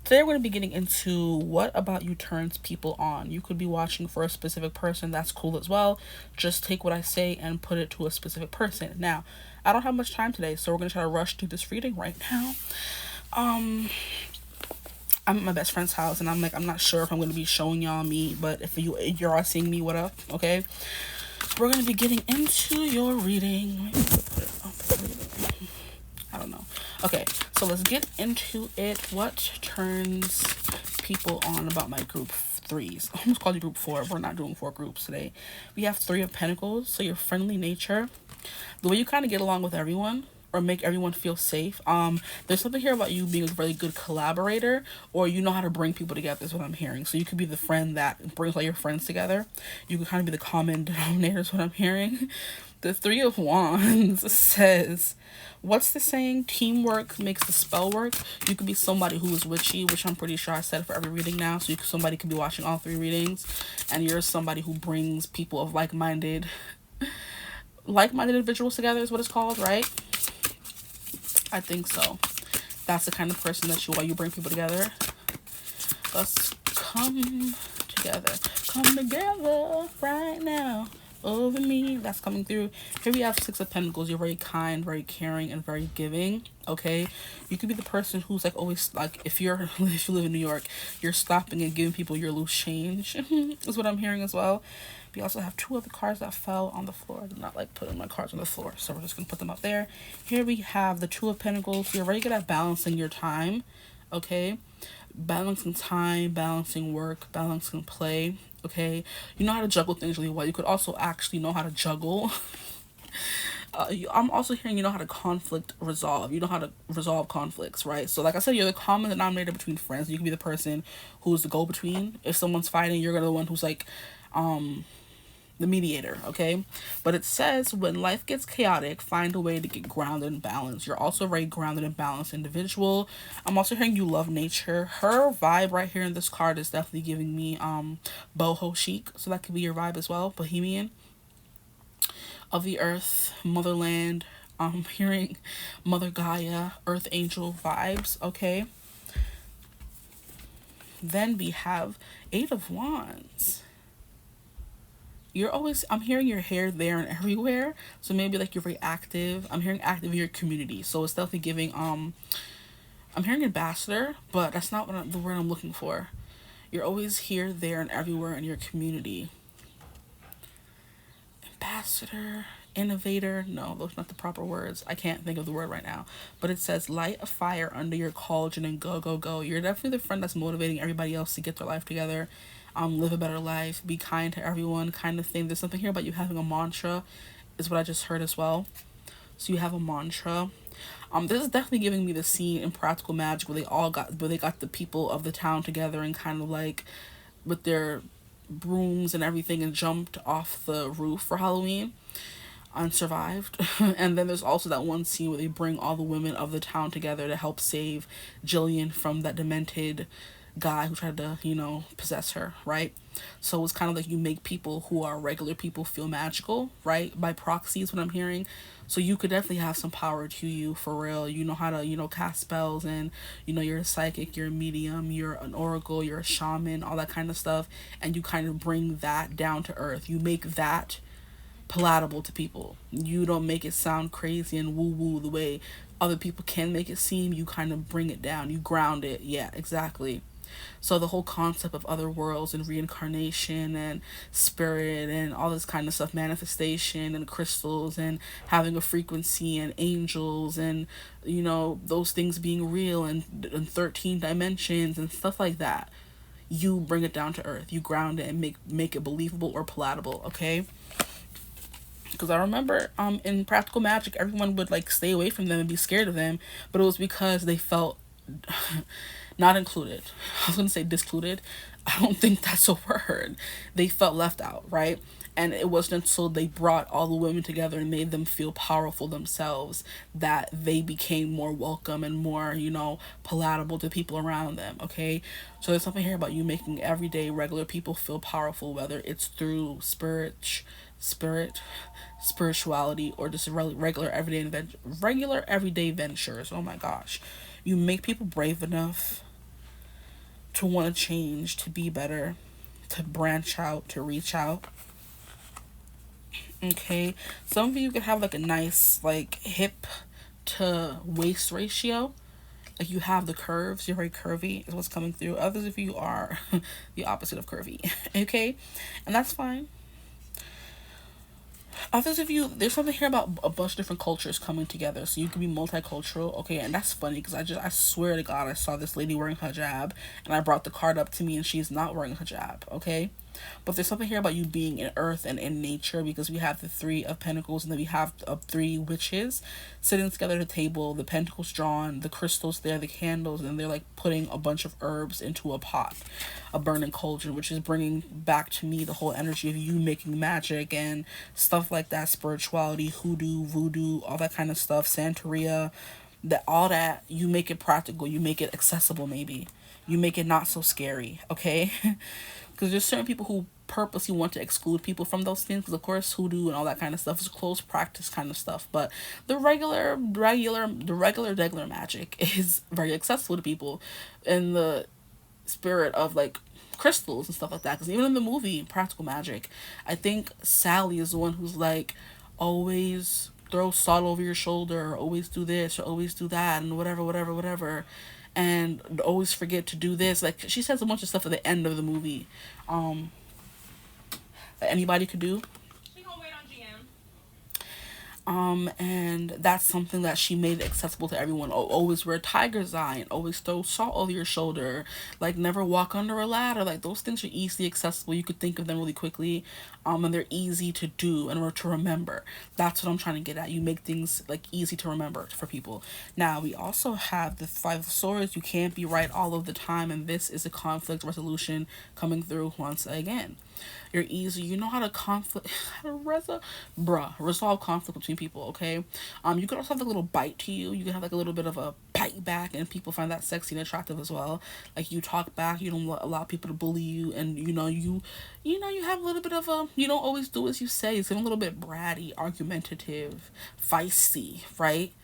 Today we're going to be getting into what about you turns people on. You could be watching for a specific person. That's cool as well. Just take what I say and put it to a specific person. Now, I don't have much time today, so we're going to try to rush through this reading right now. I'm at my best friend's house, and I'm not sure if I'm going to be showing y'all me, but if you're all seeing me, what up, okay? We're going to be getting into your reading. I don't know. Okay, so let's get into it. What turns people on about my group 3s? I almost called you group 4. We're not doing 4 groups today. We have 3 of Pentacles, so your friendly nature. The way you kind of get along with everyone, or make everyone feel safe. There's something here about you being a really good collaborator, or you know how to bring people together is what I'm hearing. So you could be the friend that brings all your friends together. You could kind of be the common denominator is what I'm hearing. The 3 of Wands says, what's the saying? Teamwork makes the spell work. You could be somebody who is witchy, which I'm pretty sure I said for every reading now. So somebody could be watching all 3 readings, and you're somebody who brings people of like-minded individuals together is what it's called, right? I think so. That's the kind of person that you are. You bring people together. Let's come together. Come together right now. Over me. That's coming through. Here we have 6 of Pentacles. You're very kind, very caring, and very giving. Okay? You could be the person who's like always like, if you live in New York, you're stopping and giving people your loose change. Is what I'm hearing as well. We also have 2 other cards that fell on the floor. I did not like putting my cards on the floor, so we're just going to put them up there. Here we have the 2 of Pentacles. You're very good at balancing your time, okay? Balancing time, balancing work, balancing play, okay? You know how to juggle things really well. You could also actually know how to juggle. I'm also hearing you know how to conflict resolve. You know how to resolve conflicts, right? So like I said, you're the common denominator between friends. You can be the person who's the go-between. If someone's fighting, you're the one who's like, the mediator, okay? But it says, when life gets chaotic, find a way to get grounded and balanced. You're also a very grounded and balanced individual. I'm also hearing you love nature. Her vibe right here in this card is definitely giving me boho chic, so that could be your vibe as well. Bohemian, of the earth, motherland. I'm hearing Mother Gaia, earth angel vibes, okay? Then we have 8 of Wands. I'm hearing your hair there and everywhere. So maybe like you're very active. I'm hearing active in your community. So it's definitely giving, I'm hearing ambassador, but that's not the word I'm looking for. You're always here, there, and everywhere in your community. Ambassador, innovator. No, those are not the proper words. I can't think of the word right now. But it says, light a fire under your cauldron and go, go, go. You're definitely the friend that's motivating everybody else to get their life together. Live a better life, be kind to everyone, kind of thing. There's something here about you having a mantra, is what I just heard as well. So you have a mantra. This is definitely giving me the scene in Practical Magic where they got the people of the town together and kind of like with their brooms and everything and jumped off the roof for Halloween. unsurvived. And then there's also that one scene where they bring all the women of the town together to help save Jillian from that demented guy who tried to, possess her, right? So it's kind of like you make people who are regular people feel magical, right? By proxy is what I'm hearing. So you could definitely have some power to you for real. You know how to, cast spells, and you're a psychic, you're a medium, you're an oracle, you're a shaman, all that kind of stuff. And you kind of bring that down to earth. You make that palatable to people. You don't make it sound crazy and woo woo the way other people can make it seem. You kind of bring it down. You ground it. Yeah, exactly. So the whole concept of other worlds and reincarnation and spirit and all this kind of stuff, manifestation and crystals and having a frequency and angels and those things being real and 13 dimensions and stuff like that. You bring it down to earth. You ground it and make it believable or palatable, okay? Because I remember in practical magic everyone would like stay away from them and be scared of them, but it was because they felt not included. I was gonna say discluded. I don't think that's a word. They felt left out, right? And it wasn't until they brought all the women together and made them feel powerful themselves that they became more welcome and more, palatable to people around them, okay? So there's something here about you making everyday regular people feel powerful, whether it's through spirit, spirituality, or just regular everyday ventures. Oh my gosh. You make people brave enough to want to change, to be better, to branch out, to reach out. Okay, some of you could have like a nice like hip to waist ratio. Like you have the curves, you're very curvy is what's coming through. Others of you are the opposite of curvy. Okay, and that's fine. Others of you, there's something here about a bunch of different cultures coming together, so you can be multicultural. Okay, and that's funny because I swear to God, I saw this lady wearing hijab, and I brought the card up to me, and she's not wearing hijab. Okay, but there's something here about you being in earth and in nature, because we have the Three of Pentacles, and then we have three witches sitting together at a table, the pentacles drawn, the crystals there, the candles, and they're like putting a bunch of herbs into a pot, a burning cauldron, which is bringing back to me the whole energy of you making magic and stuff like that, spirituality, hoodoo, voodoo, all that kind of stuff, Santeria, that all that, you make it practical, you make it accessible, maybe. You make it not so scary, okay? Because there's certain people who purposely want to exclude people from those things, because of course hoodoo and all that kind of stuff is close practice kind of stuff, but the regular magic is very accessible to people in the spirit of like crystals and stuff like that. Because even in the movie Practical Magic, I think Sally is the one who's like, always throw salt over your shoulder, or always do this or always do that, and whatever, and always forget to do this. Like she says a bunch of stuff at the end of the movie that anybody could do. And that's something that she made accessible to everyone. Always wear a tiger's eye, and always throw salt over your shoulder, like never walk under a ladder. Like those things are easily accessible. You could think of them really quickly, and they're easy to do and to remember. That's what I'm trying to get at. You make things like easy to remember for people. Now we also have the Five of Swords. You can't be right all of the time, and this is a conflict resolution coming through once again. You're easy. You know how to resolve conflict between people. Okay. You could also have like a little bite to you. You can have like a little bit of a bite back, and people find that sexy and attractive as well. Like you talk back. You don't allow people to bully you, and you have a little bit of a. You don't always do as you say. It's a little bit bratty, argumentative, feisty, right?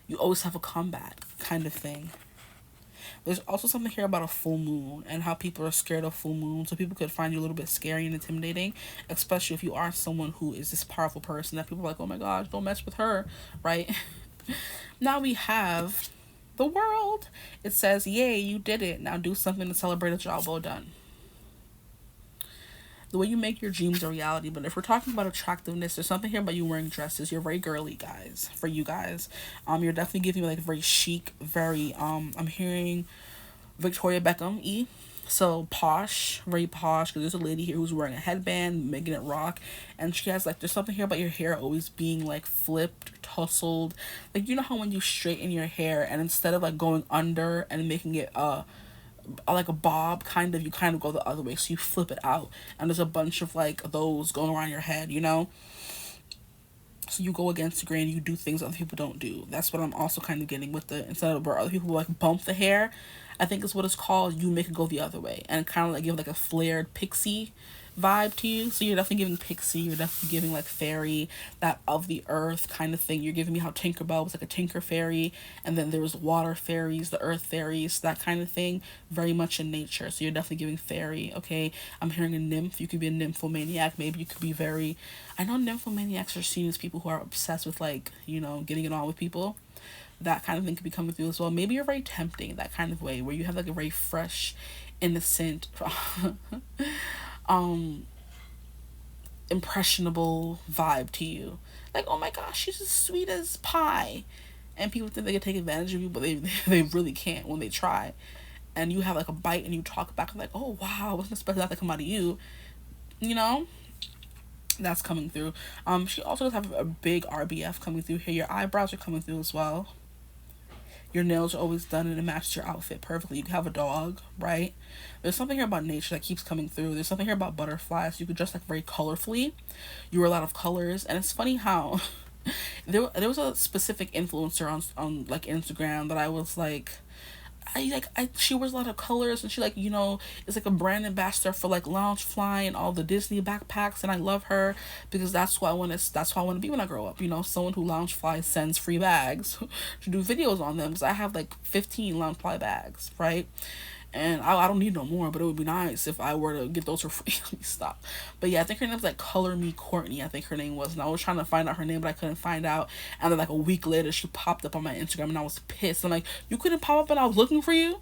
You always have a comeback kind of thing. There's also something here about a full moon and how people are scared of full moon. So people could find you a little bit scary and intimidating, especially if you are someone who is this powerful person that people are like, oh my gosh, don't mess with her, right? Now we have the World. It says, yay, you did it. Now do something to celebrate a job well done. The way you make your dreams a reality. But if we're talking about attractiveness, there's something here about you wearing dresses. You're very girly, guys. For you guys, you're definitely giving me like very chic, very I'm hearing Victoria Beckham so posh, very posh. Because there's a lady here who's wearing a headband, making it rock, and she has like, there's something here about your hair always being like flipped, tousled. Like you know how when you straighten your hair, and instead of like going under and making it like a bob kind of, you kind of go the other way, so you flip it out, and there's a bunch of like those going around your head, So you go against the grain, you do things other people don't do. That's what I'm also kind of getting with the, instead of where other people like bump the hair, I think is what it's called, you make it go the other way. And kind of like give like a flared pixie vibe to you. So you're definitely giving pixie, you're definitely giving like fairy, that of the earth kind of thing. You're giving me how Tinkerbell was like a tinker fairy, and then there was water fairies, the earth fairies, that kind of thing. Very much in nature. So you're definitely giving fairy, okay? I'm hearing a nymph. You could be a nymphomaniac. Maybe you could be very, I know nymphomaniacs are seen as people who are obsessed with like, you know, getting it on with people. That kind of thing could be coming through as well. Maybe you're very tempting, that kind of way, where you have like a very fresh, innocent, impressionable vibe to you. Like, oh my gosh, she's as sweet as pie. And people think they can take advantage of you, but they really can't when they try. And you have like a bite and you talk back like, oh wow, I wasn't expecting that to come out of you. You know? That's coming through. She also does have a big RBF coming through here. Your eyebrows are coming through as well. Your nails are always done and it matches your outfit perfectly. You have a dog, right? There's something here about nature that keeps coming through. There's something here about butterflies. You could dress like very colorfully. You wear a lot of colors. And it's funny how there was a specific influencer on like Instagram that I was like, she wears a lot of colors, and she like, you know, is like a brand ambassador for like Loungefly and all the Disney backpacks, and I love her because that's who I want to be when I grow up, you know, someone who Loungefly sends free bags to do videos on them, because I have like 15 Loungefly bags, right? And I don't need no more, but it would be nice if I were to get those for free. Let me stop. But yeah, I think her name was like Color Me Courtney, I think her name was. And I was trying to find out her name, but I couldn't find out. And then like a week later, she popped up on my Instagram and I was pissed. I'm like, you couldn't pop up and I was looking for you?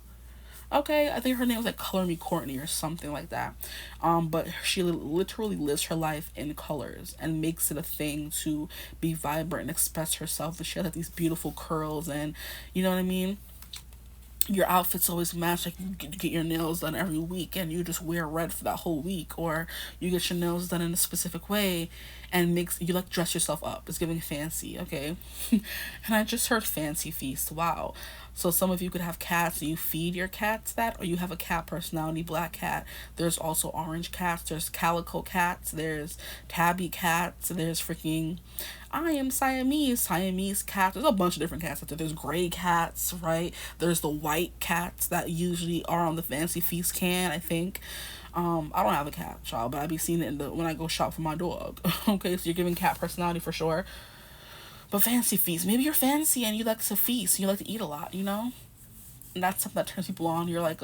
Okay, I think her name was like Color Me Courtney or something like that. But she literally lives her life in colors and makes it a thing to be vibrant and express herself. And she has like these beautiful curls and, you know what I mean? Your outfits always match. Like, you get your nails done every week and you just wear red for that whole week, or you get your nails done in a specific way and you like dress yourself up. It's giving fancy, okay? And I just heard fancy feast. Wow. So some of you could have cats and you feed your cats that, or you have a cat personality, black cat. There's also orange cats, there's calico cats, there's tabby cats, there's freaking, I am Siamese cats. There's a bunch of different cats out there. There's gray cats, right? There's the white cats that usually are on the fancy feast can, I think. I don't have a cat, child, but I be seeing it when I go shop for my dog. Okay, so you're giving cat personality for sure. But fancy feast, maybe you're fancy and you like to feast, you like to eat a lot, you know? And that's something that turns people on. You're like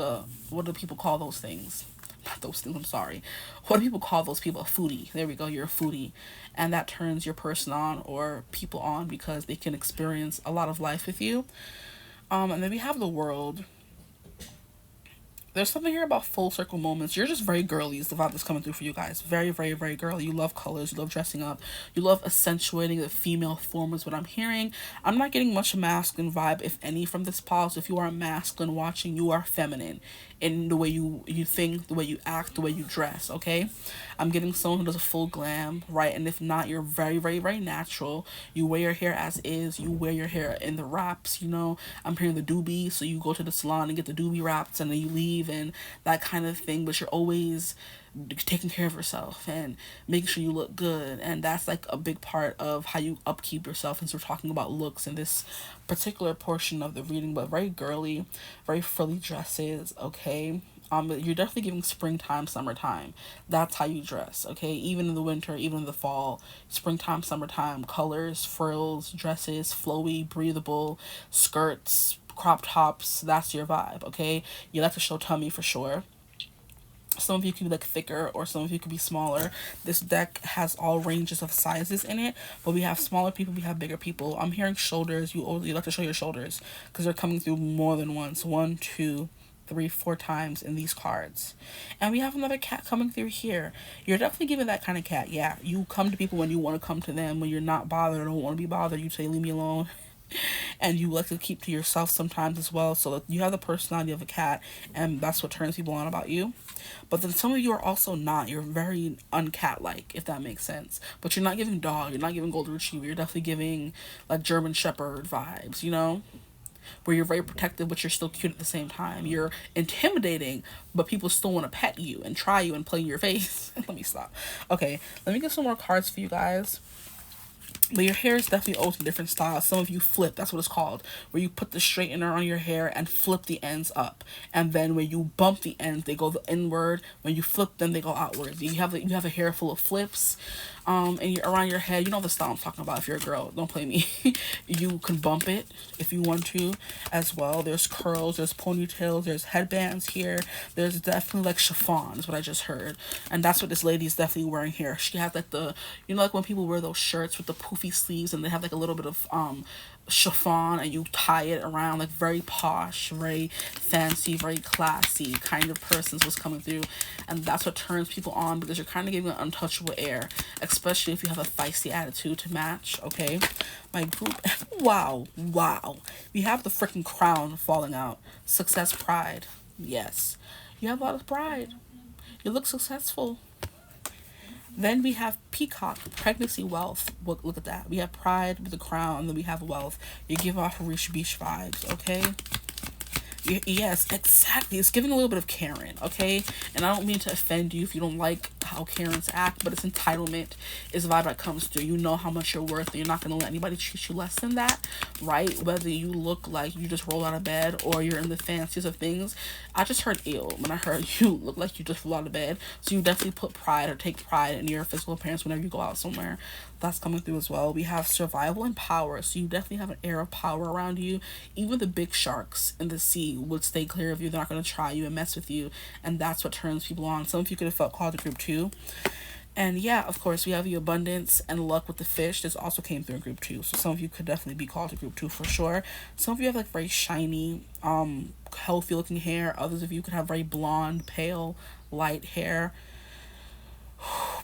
what do people call those things? Not those things, I'm sorry. What do people call those people? A foodie. There we go, you're a foodie. And that turns your person on or people on because they can experience a lot of life with you. And then we have the world. There's something here about full circle moments. You're just very girly is the vibe that's coming through for you guys. Very, very, very girly. You love colors. You love dressing up. You love accentuating the female form is what I'm hearing. I'm not getting much masculine vibe, if any, from this pause. If you are masculine watching, you are feminine in the way you think, the way you act, the way you dress, okay? I'm getting someone who does a full glam, right? And if not, you're very, very, very natural. You wear your hair as is. You wear your hair in the wraps, you know? I'm hearing the doobie, so you go to the salon and get the doobie wraps and then you leave and that kind of thing, but you're always taking care of yourself and making sure you look good, and that's like a big part of how you upkeep yourself, since we're talking about looks in this particular portion of the reading. But very girly, very frilly dresses, okay? You're definitely giving springtime, summertime. That's how you dress, okay? Even in the winter, even in the fall, springtime, summertime, colors, frills, dresses, flowy, breathable, skirts, crop tops, that's your vibe, okay? You like to show tummy for sure. Some of you could be like thicker or some of you could be smaller. This deck has all ranges of sizes in it, but we have smaller people, we have bigger people. I'm hearing shoulders. You like to show your shoulders because they're coming through more than once. 1, 2, 3, 4 times in these cards. And we have another cat coming through here. You're definitely giving that kind of cat. Yeah, you come to people when you want to come to them. When you're not bothered or don't want to be bothered, you say, leave me alone. And you like to keep to yourself sometimes as well. So you have the personality of a cat, and that's what turns people on about you. But then some of you are also not. You're very uncat-like, if that makes sense. But you're not giving dog. You're not giving golden retriever. You're definitely giving like German Shepherd vibes, you know? Where you're very protective, but you're still cute at the same time. You're intimidating, but people still want to pet you and try you and play in your face. Let me stop. Okay, let me get some more cards for you guys. But your hair is definitely always a different style. Some of you flip, that's what it's called, where you put the straightener on your hair and flip the ends up. And then when you bump the ends, they go the inward. When you flip them, they go outward. You have a hair full of flips. And you're around your head. You know the style I'm talking about if you're a girl. Don't play me. You can bump it if you want to as well. There's curls, there's ponytails, there's headbands here. There's definitely like chiffon is what I just heard. And that's what this lady is definitely wearing here. She has like the, you know, like when people wear those shirts with the poofy sleeves and they have like a little bit of chiffon and you tie it around, like very posh, very fancy, very classy kind of persons was coming through. And that's what turns people on, because you're kind of giving an untouchable air, especially if you have a feisty attitude to match. Okay, my group. Wow, we have the freaking crown falling out. Success, pride. Yes, you have a lot of pride. You look successful. Then we have peacock, pregnancy, wealth. Look at that. We have pride with the crown, and then we have wealth. You give off rich beach vibes, okay? Yes, exactly. It's giving a little bit of Karen, okay? And I don't mean to offend you if you don't like how Karens act, but it's entitlement is the vibe that comes through. You know how much you're worth, and you're not going to let anybody treat you less than that, right? Whether you look like you just roll out of bed or you're in the fanciest of things. I just heard ill when I heard you look like you just roll out of bed. So you definitely put pride or take pride in your physical appearance whenever you go out somewhere. That's coming through as well. We have survival and power. So you definitely have an air of power around you. Even the big sharks in the sea would stay clear of you. They're not going to try you and mess with you. And that's what turns people on. Some of you could have felt called to group 2. And yeah, of course, we have the abundance and luck with the fish. This also came through in group 2. So some of you could definitely be called to group 2 for sure. Some of you have like very shiny, healthy looking hair. Others of you could have very blonde, pale, light hair.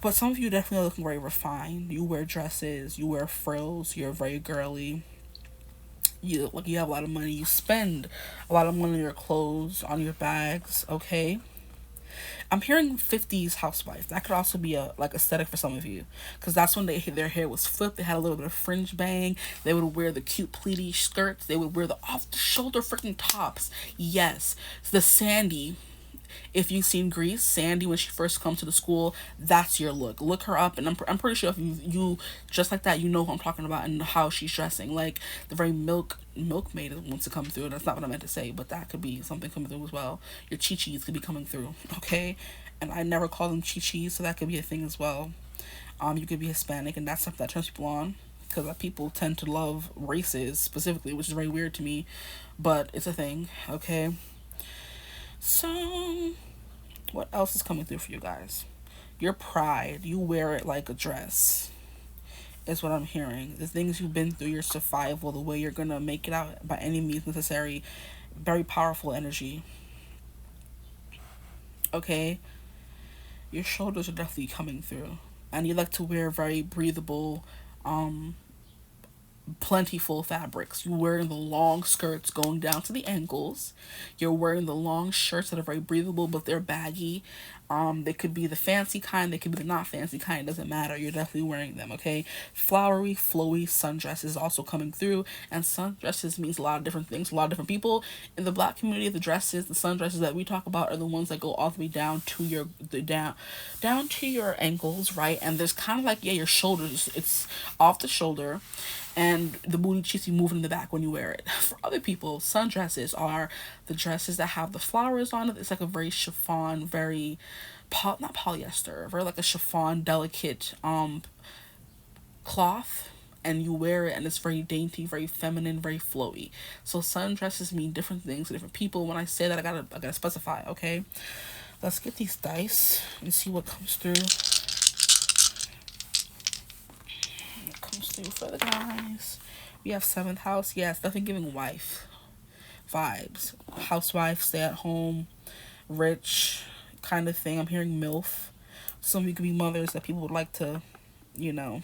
But some of you definitely are looking very refined. You wear dresses, you wear frills, you're very girly. You have a lot of money. You spend a lot of money on your clothes, on your bags, okay? I'm hearing 50s housewife. That could also be a like aesthetic for some of you, because that's when their hair was flipped. They had a little bit of fringe bang. They would wear the cute pleaty skirts. They would wear the off the shoulder freaking tops. Yes, the Sandy. If you've seen Grease, Sandy, when she first comes to the school, that's your look. Look her up, and I'm pretty sure if you just like that, you know who I'm talking about and how she's dressing. Like the very milkmaid wants to come through. That's not what I meant to say, but that could be something coming through as well. Your chi-chis could be coming through, okay? And I never call them chi-chis, so that could be a thing as well. You could be Hispanic, and that's something that turns people on, because people tend to love races specifically, which is very weird to me, but it's a thing, okay? So, what else is coming through for you guys? Your pride. You wear it like a dress, is what I'm hearing. The things you've been through, your survival, the way you're going to make it out by any means necessary. Very powerful energy. Okay? Your shoulders are definitely coming through. And you like to wear very breathable, plentiful fabrics. You're wearing the long skirts going down to the ankles. You're wearing the long shirts that are very breathable, but they're baggy. They could be the fancy kind, they could be the not fancy kind, it doesn't matter. You're definitely wearing them, okay? Flowery, flowy sundresses also coming through, and sundresses means a lot of different things, a lot of different people. In the black community, the sundresses that we talk about are the ones that go all the way down to down to your ankles, right? And there's kind of like, yeah, your shoulders, it's off the shoulder, and the booty cheeks be moving in the back when you wear it. For other people, sundresses are the dresses that have the flowers on it. It's like a very chiffon, very not polyester, very like a chiffon, delicate cloth, and you wear it, and it's very dainty, very feminine, very flowy. So sundresses mean different things to different people. When I say that, I gotta specify. Okay, let's get these dice and see what comes through. For the guys, we have 7th house. Yeah, it's definitely giving wife vibes. Housewife, stay at home, rich kind of thing. I'm hearing MILF. Some of you could be mothers that people would like to, you know.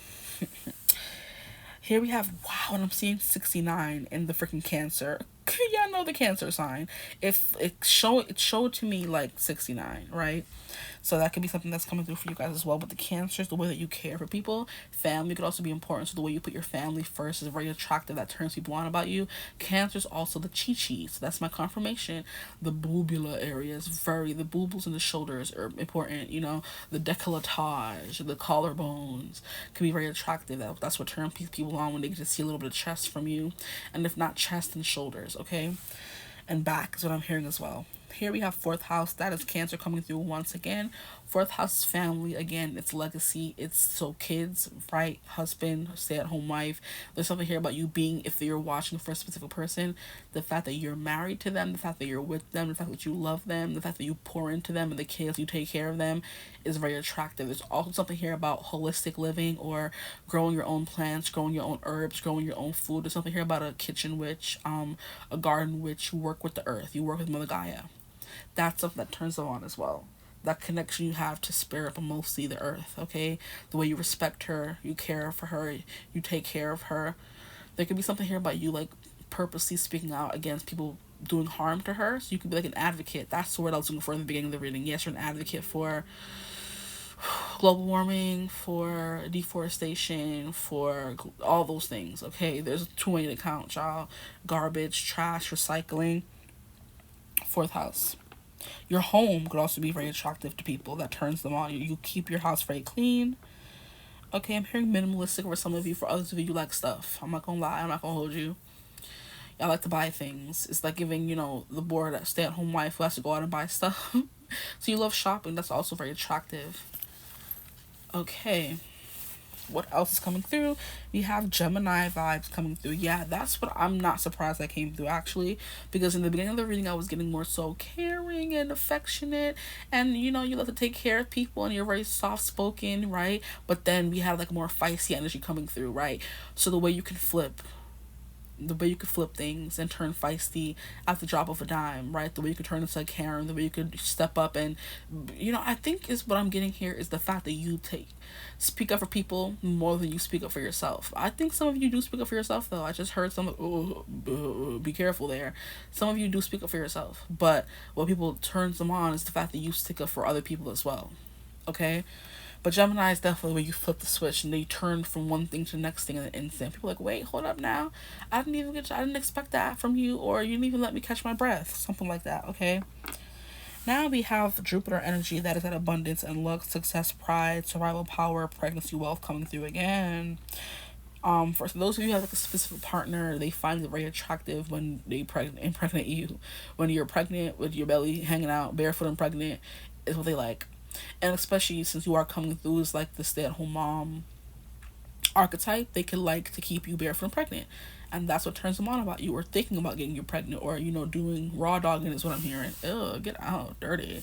Here we have, wow, and I'm seeing 69 in the freaking Cancer. Yeah, I know the Cancer sign. If it showed to me like 69, right? So that could be something that's coming through for you guys as well. But the Cancers, the way that you care for people, family could also be important. So the way you put your family first is very attractive. That turns people on about you. Cancer's also the chi-chi. So that's my confirmation. The boobula area is the boobles and the shoulders are important. You know, the décolletage, the collarbones can be very attractive. That's what turns people on when they just see a little bit of chest from you. And if not chest, and shoulders, okay? And back is what I'm hearing as well. Here we have fourth house. That is Cancer coming through once again. Fourth house is family. Again, it's legacy. It's so kids, right? Husband, stay-at-home wife. There's something here about you being, if you're watching for a specific person, the fact that you're married to them, the fact that you're with them, the fact that you love them, the fact that you pour into them and the kids, you take care of them is very attractive. There's also something here about holistic living or growing your own plants, growing your own herbs, growing your own food. There's something here about a kitchen witch, a garden witch. You work with the earth. You work with Mother Gaia. That's something that turns them on as well. That connection you have to spirit, but mostly the earth, okay? The way you respect her, you care for her, you take care of her. There could be something here about you, like, purposely speaking out against people doing harm to her. So you could be like an advocate. That's the word I was looking for in the beginning of the reading. Yes, you're an advocate for global warming, for deforestation, for all those things, okay? There's too many to count, y'all. Garbage, trash, recycling. Fourth house. Your home could also be very attractive to people. That turns them on. You keep your house very clean. Okay, I'm hearing minimalistic for some of you. For others of you, you like stuff. I'm not gonna lie. I'm not gonna hold you. Y'all like to buy things. It's like giving, the bored stay-at-home wife who has to go out and buy stuff. So you love shopping. That's also very attractive. Okay. What else is coming through? We have Gemini vibes coming through. Yeah, that's what I'm not surprised that came through, actually, because in the beginning of the reading I was getting more so caring and affectionate, and you love to take care of people and you're very soft spoken, right? But then we have like more feisty energy coming through, right? So the way you can flip things and turn feisty at the drop of a dime, right? The way you could turn into a Karen, the way you could step up and, I think is what I'm getting here is the fact that you speak up for people more than you speak up for yourself. I think some of you do speak up for yourself, though. I just heard be careful there. Some of you do speak up for yourself, but what people turns them on is the fact that you stick up for other people as well, okay? But Gemini is definitely where you flip the switch and they turn from one thing to the next thing in an instant. People are like, wait, hold up now. I didn't expect that from you, or you didn't even let me catch my breath. Something like that, okay? Now we have Jupiter energy that is at abundance and luck, success, pride, survival power, pregnancy, wealth coming through again. For those of you who have like a specific partner, they find it very attractive when they impregnate you. When you're pregnant with your belly hanging out, barefoot and pregnant, is what they like. And especially since you are coming through as like the stay-at-home mom archetype, they could like to keep you barefoot and pregnant. And that's what turns them on about you, or thinking about getting you pregnant, or, doing raw dogging is what I'm hearing. Ugh, get out, dirty.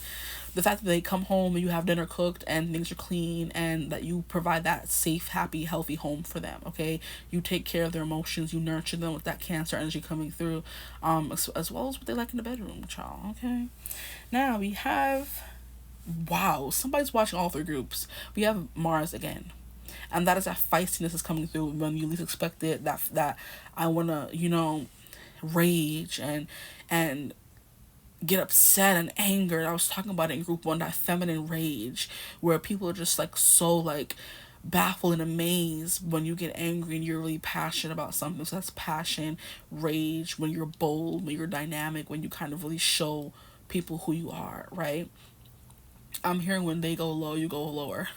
The fact that they come home and you have dinner cooked and things are clean and that you provide that safe, happy, healthy home for them, okay? You take care of their emotions, you nurture them with that Cancer energy coming through, as well as what they like in the bedroom, child, okay? Now we have... Wow, somebody's watching all three groups. We have Mars again. And that is that feistiness is coming through when you least expect it. That I want to, rage and get upset and angered. I was talking about it in group 1, that feminine rage, where people are just like so like baffled and amazed when you get angry and you're really passionate about something. So that's passion, rage, when you're bold, when you're dynamic, when you kind of really show people who you are, right? I'm hearing when they go low, you go lower.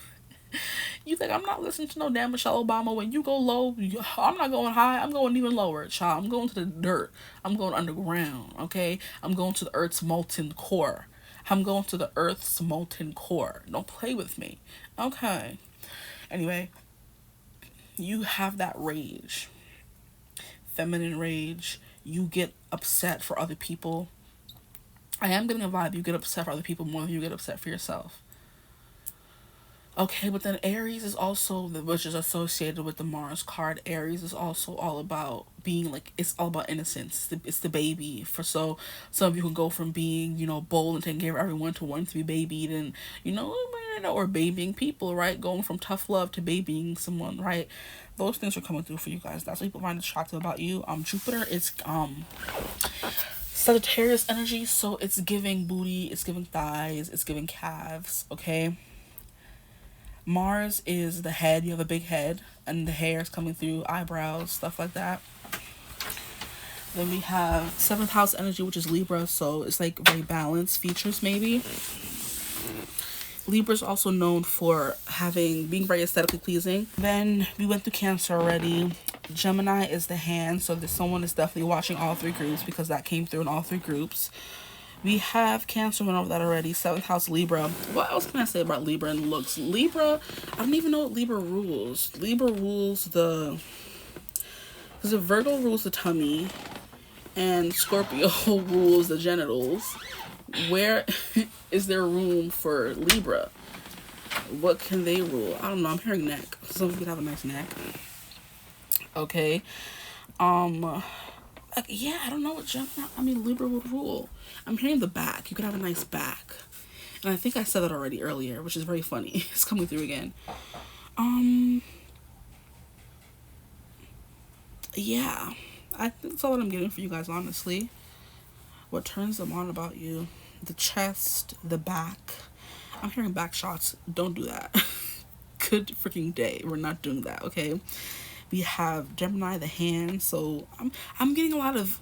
You think I'm not listening to no damn Michelle Obama? When you go low, I'm not going high. I'm going even lower, child. I'm going to the dirt. I'm going underground, okay? I'm going to the earth's molten core. I'm going to the earth's molten core. Don't play with me, okay? Anyway, you have that rage. Feminine rage. You get upset for other people. I am getting a vibe you get upset for other people more than you get upset for yourself. Okay, but then Aries is also, which is associated with the Mars card. Aries is also all about being like, it's all about innocence. It's the baby. For so some of you can go from being, bold and taking care of everyone to wanting to be babied and, or babying people, right? Going from tough love to babying someone, right? Those things are coming through for you guys. That's what people find attractive about you. Jupiter is Sagittarius energy, so it's giving booty, it's giving thighs, it's giving calves, okay? Mars is the head, you have a big head, and the hair is coming through, eyebrows, stuff like that. Then we have 7th house energy, which is Libra, so it's like very balanced features maybe. Libra is also known for being very aesthetically pleasing. Then we went through Cancer already. Gemini is the hand, so someone is definitely watching all 3 groups because that came through in all 3 groups. We have Cancer, went over that already. 7th house Libra. What else can I say about Libra and looks? Libra, I don't even know what Libra rules. Libra rules because Virgo rules the tummy and Scorpio rules the genitals. Where is there room for Libra? What can they rule? I don't know. I'm hearing neck. Some of you have a nice neck. Okay. Yeah, I don't know what Libra would rule. I'm hearing the back. You could have a nice back. And I think I said that already earlier, which is very funny. It's coming through again. Yeah. I think that's all that I'm getting for you guys, honestly. What turns them on about you? The chest, the back. I'm hearing back shots. Don't do that. Good freaking day. We're not doing that, okay? We have Gemini, the hand. So I'm getting a lot of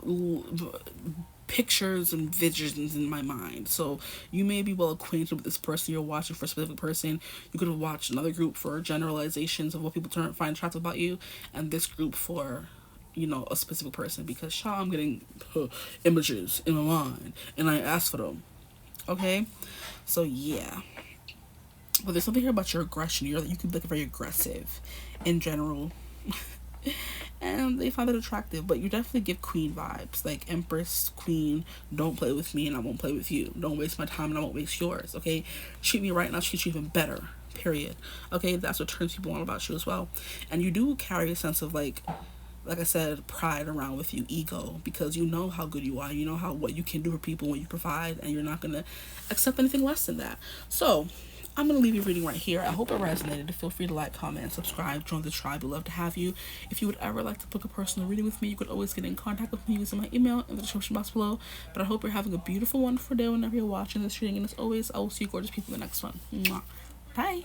pictures and visions in my mind. So you may be well acquainted with this person you're watching for a specific person. You could have watched another group for generalizations of what people find attractive about you, and this group for a specific person, because I'm getting images in my mind and I asked for them. Okay, so yeah. But there's something here about your aggression. You could be like very aggressive in general. And they find it attractive, but you definitely give queen vibes, like Empress, queen. Don't play with me and I won't play with you. Don't waste my time and I won't waste yours. Okay, treat me right and I'll treat you even better, period. Okay, that's what turns people on about you as well. And you do carry a sense of like I said, pride around with you, ego, because you know how good you are, you know what you can do for people, what you provide, and you're not going to accept anything less than that. So I'm going to leave your reading right here. I hope it resonated. Feel free to like, comment, subscribe, join the tribe. We'd love to have you. If you would ever like to book a personal reading with me, you could always get in contact with me using my email in the description box below. But I hope you're having a beautiful, wonderful day whenever you're watching this reading. And as always, I will see you gorgeous people in the next one. Mwah. Bye.